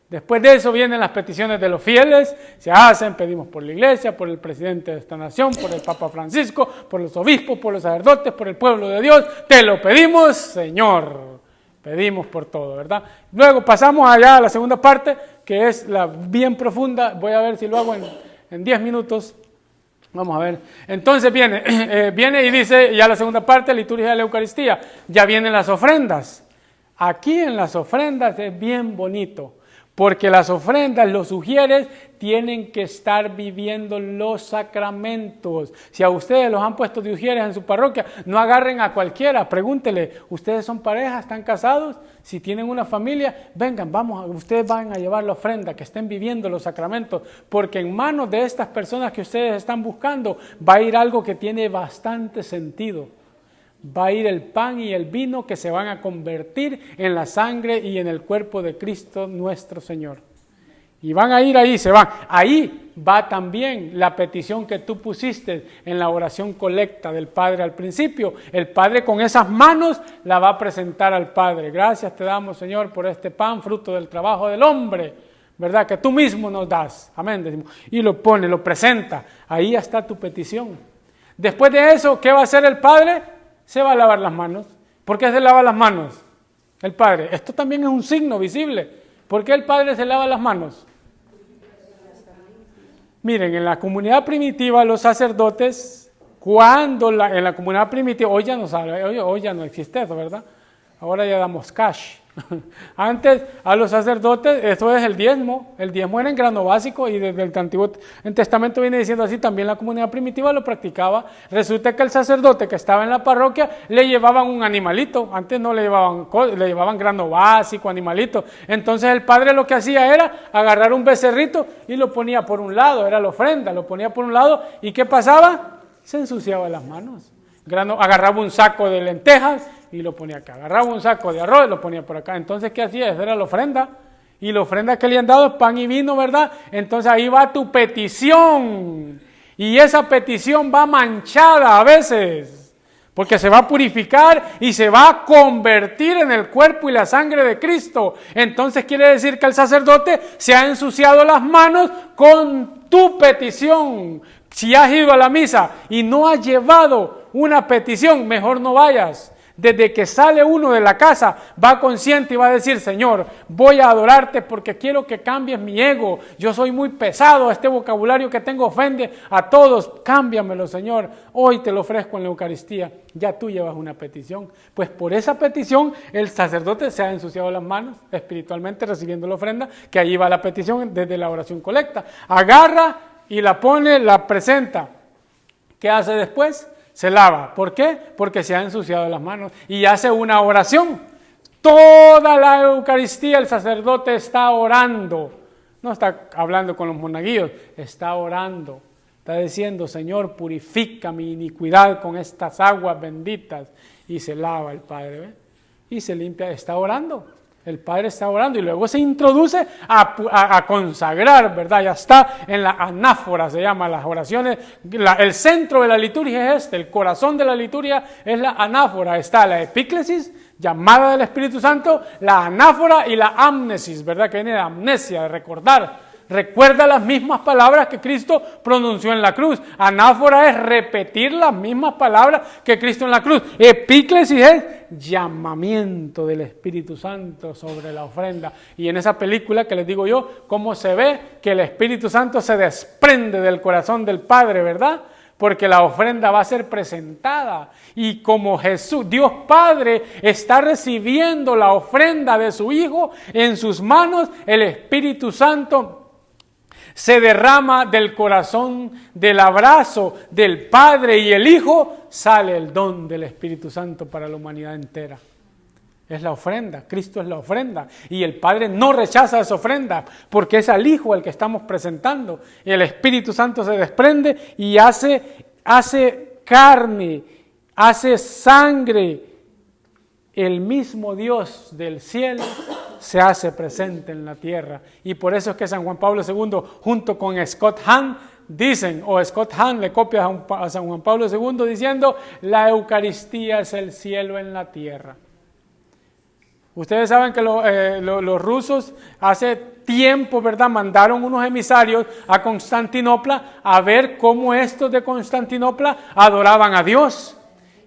Speaker 1: Después de eso vienen las peticiones de los fieles, se hacen, pedimos por la iglesia, por el presidente de esta nación, por el Papa Francisco, por los obispos, por los sacerdotes, por el pueblo de Dios. Te lo pedimos, Señor. Pedimos por todo, ¿verdad? Luego pasamos allá a la segunda parte, que es la bien profunda. Voy a ver si lo hago en 10 minutos. Vamos a ver. Entonces viene y dice, ya la segunda parte, liturgia de la Eucaristía. Ya vienen las ofrendas. Aquí en las ofrendas es bien bonito. Porque las ofrendas, los sugieres, tienen que estar viviendo los sacramentos. Si a ustedes los han puesto de sugieres en su parroquia, no agarren a cualquiera, pregúntele, ¿ustedes son pareja, están casados? Si tienen una familia, vengan, ustedes van a llevar la ofrenda, que estén viviendo los sacramentos, porque en manos de estas personas que ustedes están buscando, va a ir algo que tiene bastante sentido. Va a ir el pan y el vino que se van a convertir en la sangre y en el cuerpo de Cristo nuestro Señor. Y van a ir ahí, se van. Ahí va también la petición que tú pusiste en la oración colecta del Padre al principio. El Padre con esas manos la va a presentar al Padre. Gracias te damos, Señor, por este pan, fruto del trabajo del hombre, ¿verdad? Que tú mismo nos das. Amén. Decimos. Y lo pone, lo presenta. Ahí está tu petición. Después de eso, ¿qué va a hacer el Padre? Se va a lavar las manos. ¿Por qué se lava las manos? El Padre. Esto también es un signo visible. ¿Por qué el Padre se lava las manos? Miren, en la comunidad primitiva los sacerdotes, en la comunidad primitiva, hoy ya no existe eso, ¿verdad? Ahora ya damos cash. Antes a los sacerdotes, eso es el diezmo era en grano básico y desde el Antiguo Testamento viene diciendo así, también la comunidad primitiva lo practicaba. Resulta que el sacerdote que estaba en la parroquia le llevaban un animalito, antes no le llevaban grano básico, animalito. Entonces el padre lo que hacía era agarrar un becerrito y lo ponía por un lado, era la ofrenda, lo ponía por un lado y ¿qué pasaba? Se ensuciaba las manos. Agarraba un saco de lentejas y lo ponía acá, agarraba un saco de arroz y lo ponía por acá. Entonces, ¿qué hacía? Esa era la ofrenda. Y la ofrenda que le han dado es pan y vino, ¿verdad? Entonces ahí va tu petición. Y esa petición va manchada a veces, porque se va a purificar y se va a convertir en el cuerpo y la sangre de Cristo. Entonces quiere decir que el sacerdote se ha ensuciado las manos con tu petición. Si has ido a la misa y no has llevado una petición, mejor no vayas. Desde que sale uno de la casa, va consciente y va a decir, Señor, voy a adorarte porque quiero que cambies mi ego. Yo soy muy pesado, este vocabulario que tengo ofende a todos. Cámbiamelo, Señor. Hoy te lo ofrezco en la Eucaristía. Ya tú llevas una petición. Pues por esa petición, el sacerdote se ha ensuciado las manos, espiritualmente recibiendo la ofrenda, que allí va la petición desde la oración colecta. Agarra y la pone, la presenta. ¿Qué hace después? Se lava. ¿Por qué? Porque se ha ensuciado las manos y hace una oración. Toda la Eucaristía el sacerdote está orando. No está hablando con los monaguillos, está orando. Está diciendo, Señor, purifica mi iniquidad con estas aguas benditas. Y se lava el Padre, ¿ve? Y se limpia, está orando. El Padre está orando y luego se introduce a consagrar, ¿verdad? Ya está en la anáfora, se llama las oraciones. El centro de la liturgia es el corazón de la liturgia es la anáfora. Está la epíclesis, llamada del Espíritu Santo, la anáfora y la amnesis, ¿verdad? Que viene de amnesia, de recordar. Recuerda las mismas palabras que Cristo pronunció en la cruz. Anáfora es repetir las mismas palabras que Cristo en la cruz. Epíclesis es llamamiento del Espíritu Santo sobre la ofrenda. Y en esa película que les digo yo, cómo se ve que el Espíritu Santo se desprende del corazón del Padre, ¿verdad? Porque la ofrenda va a ser presentada. Y como Jesús, Dios Padre, está recibiendo la ofrenda de su Hijo en sus manos, el Espíritu Santo se derrama del corazón, del abrazo del Padre y el Hijo, sale el don del Espíritu Santo para la humanidad entera. Es la ofrenda, Cristo es la ofrenda. Y el Padre no rechaza esa ofrenda, porque es al Hijo el que estamos presentando. Y el Espíritu Santo se desprende y hace carne, hace sangre. El mismo Dios del cielo se hace presente en la tierra. Y por eso es que San Juan Pablo II, junto con Scott Hahn, dicen, o Scott Hahn le copia a San Juan Pablo II diciendo, la Eucaristía es el cielo en la tierra. Ustedes saben que los rusos hace tiempo, ¿verdad?, mandaron unos emisarios a Constantinopla a ver cómo estos de Constantinopla adoraban a Dios.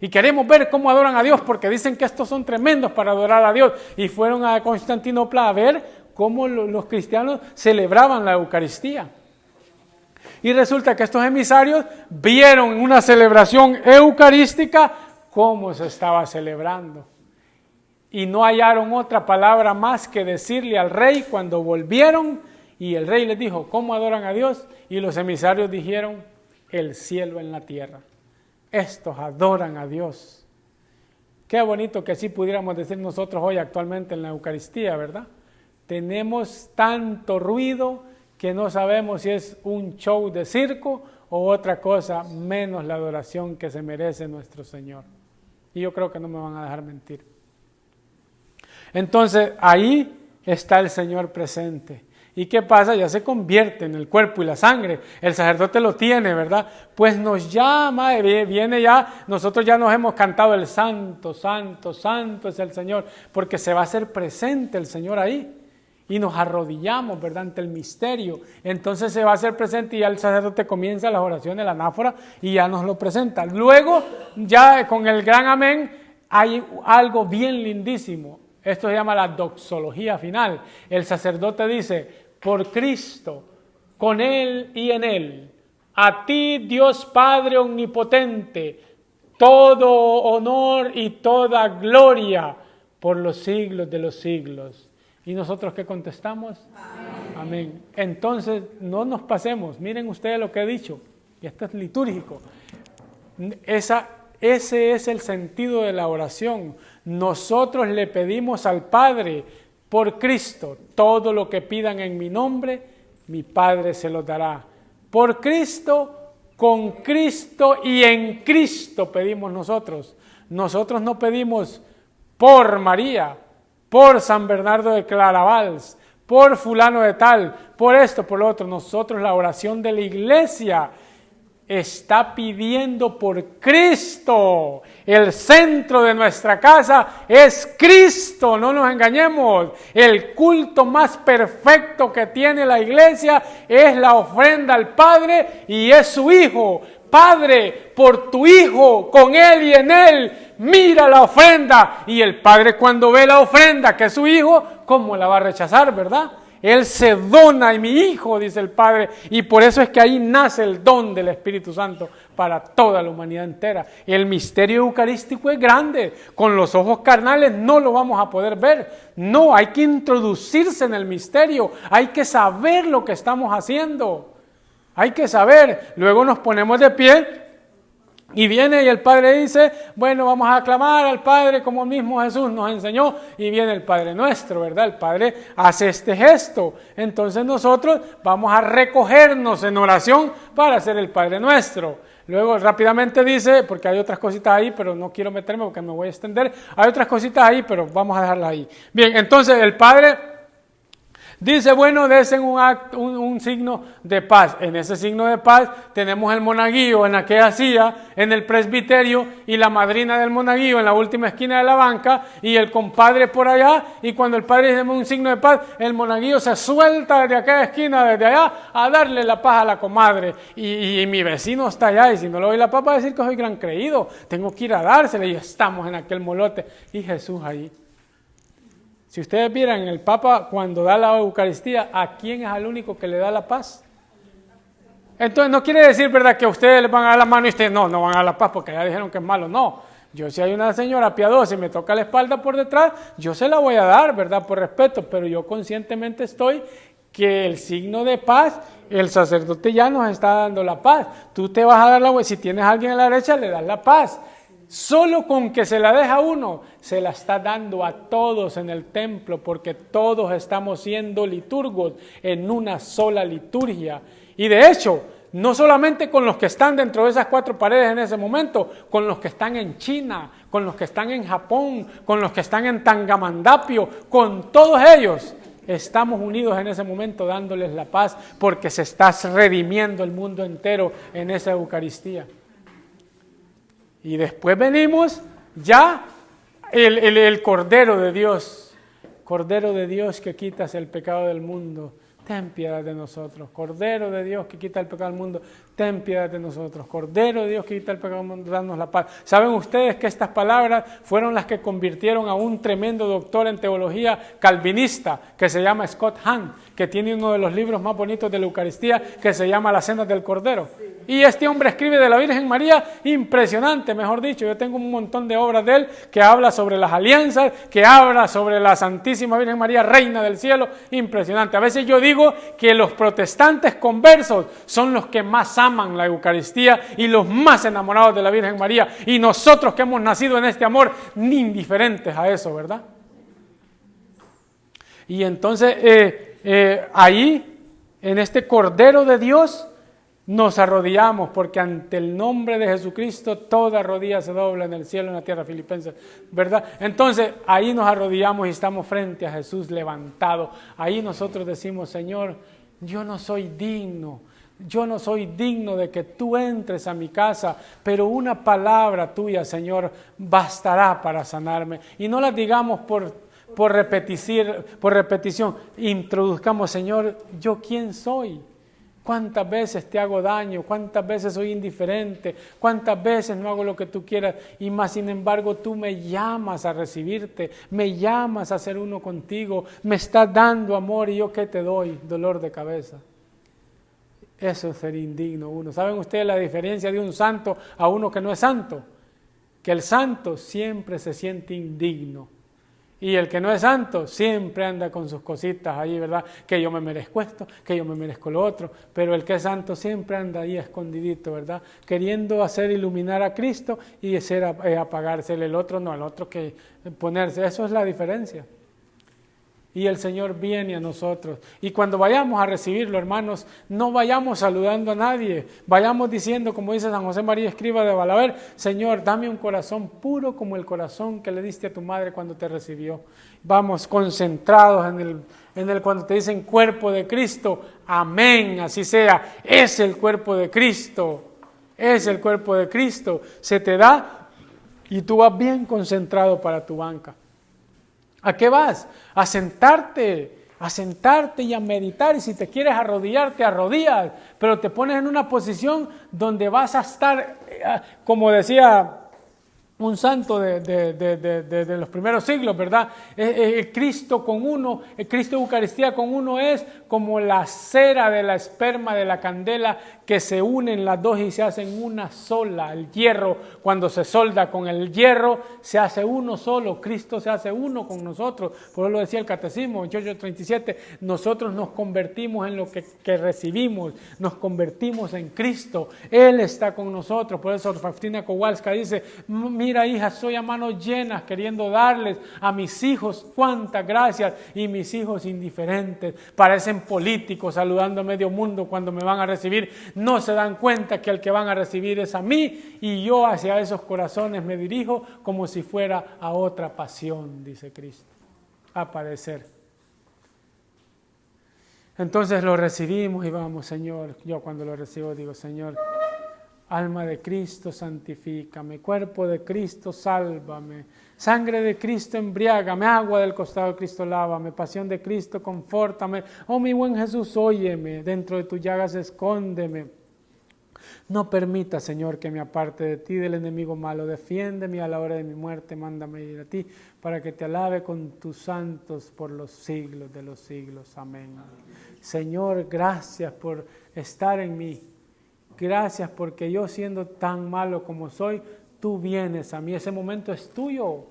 Speaker 1: Y queremos ver cómo adoran a Dios porque dicen que estos son tremendos para adorar a Dios. Y fueron a Constantinopla a ver cómo los cristianos celebraban la Eucaristía. Y resulta que estos emisarios vieron una celebración eucarística cómo se estaba celebrando. Y no hallaron otra palabra más que decirle al rey cuando volvieron. Y el rey les dijo, ¿cómo adoran a Dios? Y los emisarios dijeron, el cielo en la tierra. Estos adoran a Dios. Qué bonito que así pudiéramos decir nosotros hoy actualmente en la Eucaristía, ¿verdad? Tenemos tanto ruido que no sabemos si es un show de circo o otra cosa, menos la adoración que se merece nuestro Señor. Y yo creo que no me van a dejar mentir. Entonces, ahí está el Señor presente. ¿Y qué pasa? Ya se convierte en el cuerpo y la sangre. El sacerdote lo tiene, ¿verdad? Pues nos llama, viene ya, nosotros ya nos hemos cantado el santo, santo, santo es el Señor, porque se va a hacer presente el Señor ahí. Y nos arrodillamos, ¿verdad?, ante el misterio. Entonces se va a hacer presente y ya el sacerdote comienza las oraciones, la anáfora, y ya nos lo presenta. Luego, ya con el gran amén, hay algo bien lindísimo. Esto se llama la doxología final. El sacerdote dice, por Cristo, con Él y en Él, a ti Dios Padre Omnipotente, todo honor y toda gloria por los siglos de los siglos. ¿Y nosotros qué contestamos? Amén. Amén. Entonces, no nos pasemos. Miren ustedes lo que he dicho. Y esto es litúrgico. Ese es el sentido de la oración. Nosotros le pedimos al Padre, por Cristo, todo lo que pidan en mi nombre, mi Padre se lo dará. Por Cristo, con Cristo y en Cristo pedimos nosotros. Nosotros no pedimos por María, por San Bernardo de Claravals, por fulano de tal, por esto, por lo otro. Nosotros, la oración de la iglesia está pidiendo por Cristo. El centro de nuestra casa es Cristo, no nos engañemos. El culto más perfecto que tiene la iglesia es la ofrenda al Padre y es su Hijo. Padre, por tu Hijo, con Él y en Él, mira la ofrenda. Y el Padre, cuando ve la ofrenda que es su Hijo, ¿cómo la va a rechazar, verdad? Él se dona, y mi Hijo, dice el Padre, y por eso es que ahí nace el don del Espíritu Santo para toda la humanidad entera. El misterio eucarístico es grande, con los ojos carnales no lo vamos a poder ver. No, hay que introducirse en el misterio, hay que saber lo que estamos haciendo, hay que saber. Luego nos ponemos de pie. Y viene y el Padre dice, bueno, vamos a aclamar al Padre como mismo Jesús nos enseñó. Y viene el Padre nuestro, ¿verdad? El Padre hace este gesto. Entonces nosotros vamos a recogernos en oración para hacer el Padre nuestro. Luego rápidamente dice, porque hay otras cositas ahí, pero no quiero meterme porque me voy a extender. Hay otras cositas ahí, pero vamos a dejarlas ahí. Bien, entonces el Padre dice, bueno, desen un signo de paz. En ese signo de paz tenemos el monaguillo en aquella silla, en el presbiterio, y la madrina del monaguillo en la última esquina de la banca, y el compadre por allá, y cuando el padre dice un signo de paz, el monaguillo se suelta desde aquella esquina, desde allá, a darle la paz a la comadre. Y mi vecino está allá, y si no le doy la paz va a decir que soy gran creído, tengo que ir a dársela, y estamos en aquel molote, y Jesús ahí. Si ustedes vieran, el Papa cuando da la Eucaristía, ¿a quién es el único que le da la paz? Entonces no quiere decir, ¿verdad?, que ustedes le van a dar la mano y ustedes no van a dar la paz porque ya dijeron que es malo. No, yo si hay una señora piadosa y me toca la espalda por detrás, yo se la voy a dar, ¿verdad?, por respeto, pero yo conscientemente estoy que el signo de paz, el sacerdote ya nos está dando la paz. Tú te vas a dar la, si tienes a alguien a la derecha, le das la paz. Solo con que se la deja uno, se la está dando a todos en el templo, porque todos estamos siendo liturgos en una sola liturgia. Y de hecho, no solamente con los que están dentro de esas cuatro paredes en ese momento, con los que están en China, con los que están en Japón, con los que están en Tangamandapio, con todos ellos, estamos unidos en ese momento dándoles la paz, porque se está redimiendo el mundo entero en esa Eucaristía. Y después venimos ya el Cordero de Dios, Cordero de Dios que quitas el pecado del mundo, ten piedad de nosotros. Cordero de Dios que quita el pecado del mundo, ten piedad de nosotros. Cordero de Dios que quita el pecado del mundo, danos la paz. ¿Saben ustedes que estas palabras fueron las que convirtieron a un tremendo doctor en teología calvinista que se llama Scott Hahn, que tiene uno de los libros más bonitos de la Eucaristía que se llama La Cena del Cordero? Y este hombre escribe de la Virgen María, impresionante, mejor dicho. Yo tengo un montón de obras de él que habla sobre las alianzas, que habla sobre la Santísima Virgen María, Reina del Cielo, impresionante. A veces yo digo que los protestantes conversos son los que más aman la Eucaristía y los más enamorados de la Virgen María. Y nosotros que hemos nacido en este amor, ni indiferentes a eso, ¿verdad? Y entonces ahí, en este Cordero de Dios, nos arrodillamos, porque ante el nombre de Jesucristo toda rodilla se dobla en el cielo y en la tierra, Filipenses, ¿verdad? Entonces ahí nos arrodillamos y estamos frente a Jesús levantado. Ahí nosotros decimos: Señor, yo no soy digno de que tú entres a mi casa, pero una palabra tuya, Señor, bastará para sanarme. Y no la digamos por repetición, introduzcamos: Señor, ¿yo quién soy? ¿Cuántas veces te hago daño? ¿Cuántas veces soy indiferente? ¿Cuántas veces no hago lo que tú quieras? Y más sin embargo tú me llamas a recibirte, me llamas a ser uno contigo, me estás dando amor y yo ¿qué te doy? Dolor de cabeza. Eso es ser indigno uno. ¿Saben ustedes la diferencia de un santo a uno que no es santo? Que el santo siempre se siente indigno. Y el que no es santo siempre anda con sus cositas ahí, ¿verdad? Que yo me merezco esto, que yo me merezco lo otro. Pero el que es santo siempre anda ahí escondidito, ¿verdad? Queriendo hacer iluminar a Cristo y apagarse. El otro no, el otro que ponerse. Eso es la diferencia. Y el Señor viene a nosotros. Y cuando vayamos a recibirlo, hermanos, no vayamos saludando a nadie. Vayamos diciendo, como dice San José María Escriba de Balaguer: Señor, dame un corazón puro como el corazón que le diste a tu madre cuando te recibió. Vamos concentrados en el cuando te dicen cuerpo de Cristo. Amén, así sea. Es el cuerpo de Cristo. Es el cuerpo de Cristo. Se te da y tú vas bien concentrado para tu banca. ¿A qué vas? A sentarte y a meditar. Y si te quieres arrodillar, te arrodillas, pero te pones en una posición donde vas a estar, como decía un santo de los primeros siglos, ¿verdad? Cristo con uno, Cristo Eucaristía con uno es como la cera de la esperma de la candela, que se unen las dos y se hacen una sola. El hierro, cuando se solda con el hierro, se hace uno solo. Cristo se hace uno con nosotros. Por eso lo decía el Catecismo, en 8:37, nosotros nos convertimos en lo que recibimos, nos convertimos en Cristo. Él está con nosotros. Por eso Faustina Kowalska dice: mira, hija, soy a manos llenas queriendo darles a mis hijos cuántas gracias, y mis hijos indiferentes, parecen políticos saludando a medio mundo cuando me van a recibir. No se dan cuenta que el que van a recibir es a mí, y yo hacia esos corazones me dirijo como si fuera a otra pasión, dice Cristo, a padecer. Entonces lo recibimos y vamos: Señor, yo cuando lo recibo digo: Señor, alma de Cristo, santifícame. Cuerpo de Cristo, sálvame. Sangre de Cristo, embriágame. Agua del costado de Cristo, lávame. Pasión de Cristo, confórtame. Oh, mi buen Jesús, óyeme. Dentro de tus llagas, escóndeme. No permita, Señor, que me aparte de ti, del enemigo malo. Defiéndeme a la hora de mi muerte. Mándame ir a ti, para que te alabe con tus santos por los siglos de los siglos. Amén. Señor, gracias por estar en mí. Gracias porque yo, siendo tan malo como soy, tú vienes a mí. Ese momento es tuyo.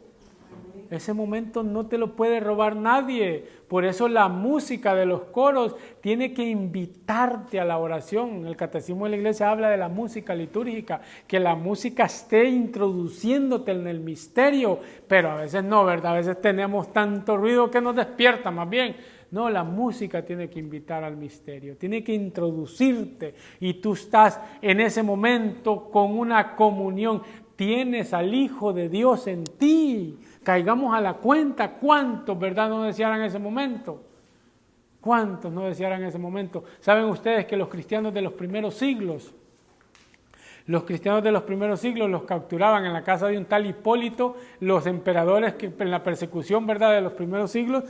Speaker 1: Ese momento no te lo puede robar nadie. Por eso la música de los coros tiene que invitarte a la oración. El Catecismo de la Iglesia habla de la música litúrgica, que la música esté introduciéndote en el misterio, pero a veces no, ¿verdad? A veces tenemos tanto ruido que nos despierta más bien. No, la música tiene que invitar al misterio, tiene que introducirte, y tú estás en ese momento con una comunión. Tienes al Hijo de Dios en ti. Caigamos a la cuenta cuántos, ¿verdad?, no desearan ese momento. ¿Cuántos no desearan ese momento? ¿Saben ustedes que los cristianos de los primeros siglos Los cristianos de los primeros siglos los capturaban en la casa de un tal Hipólito. Los emperadores que en la persecución, ¿verdad?, de los primeros siglos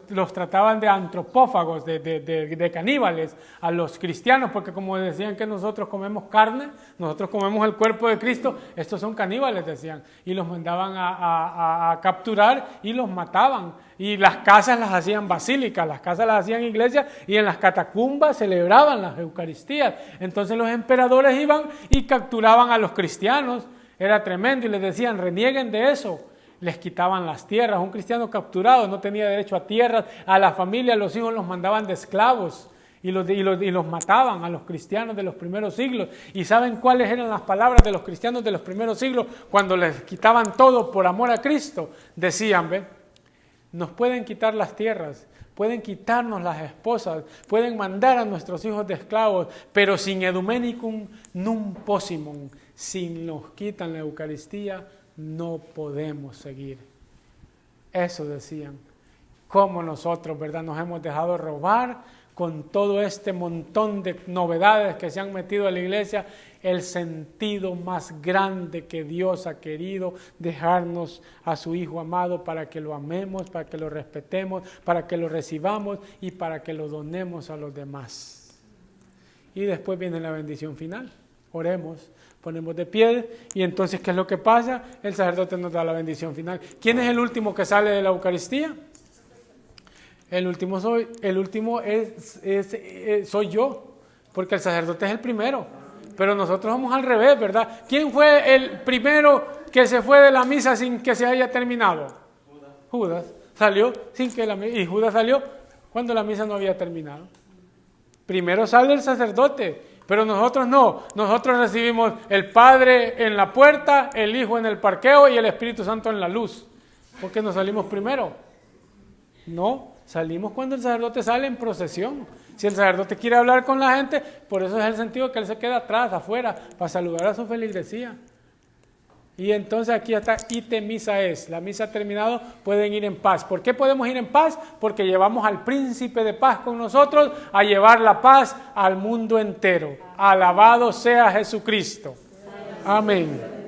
Speaker 1: los trataban de antropófagos, de caníbales a los cristianos, porque como decían que nosotros comemos carne, nosotros comemos el cuerpo de Cristo, estos son caníbales, decían, y los mandaban a capturar y los mataban. Y las casas las hacían basílicas, las casas las hacían iglesias, y en las catacumbas celebraban las Eucaristías. Entonces los emperadores iban y capturaban a los cristianos, era tremendo, y les decían, renieguen de eso. Les quitaban las tierras. Un cristiano capturado no tenía derecho a tierras, a la familia, a los hijos los mandaban de esclavos y los mataban a los cristianos de los primeros siglos. ¿Y saben cuáles eran las palabras de los cristianos de los primeros siglos cuando les quitaban todo por amor a Cristo? Decían, ¿ve? Nos pueden quitar las tierras, pueden quitarnos las esposas, pueden mandar a nuestros hijos de esclavos, pero sin Ecumenicum non possimum, si nos quitan la Eucaristía, no podemos seguir. Eso decían. Como nosotros, ¿verdad?, nos hemos dejado robar con todo este montón de novedades que se han metido a la iglesia, el sentido más grande que Dios ha querido dejarnos a su Hijo amado para que lo amemos, para que lo respetemos, para que lo recibamos y para que lo donemos a los demás. Y después viene la bendición final. Oremos, ponemos de pie y entonces, ¿qué es lo que pasa? El sacerdote nos da la bendición final. ¿Quién es el último que sale de la Eucaristía? El último soy yo, porque el sacerdote es el primero, pero nosotros vamos al revés, ¿verdad? ¿Quién fue el primero que se fue de la misa sin que se haya terminado? Judas. Salió sin que y Judas salió cuando la misa no había terminado. Primero sale el sacerdote, pero nosotros no. Nosotros recibimos el Padre en la puerta, el Hijo en el parqueo y el Espíritu Santo en la luz. ¿Por qué no salimos primero? No. Salimos cuando el sacerdote sale en procesión. Si el sacerdote quiere hablar con la gente, por eso es el sentido que él se queda atrás, afuera, para saludar a su feligresía. Y entonces aquí está, ite misa es. La misa ha terminado, pueden ir en paz. ¿Por qué podemos ir en paz? Porque llevamos al príncipe de paz con nosotros a llevar la paz al mundo entero. Alabado sea Jesucristo. Amén.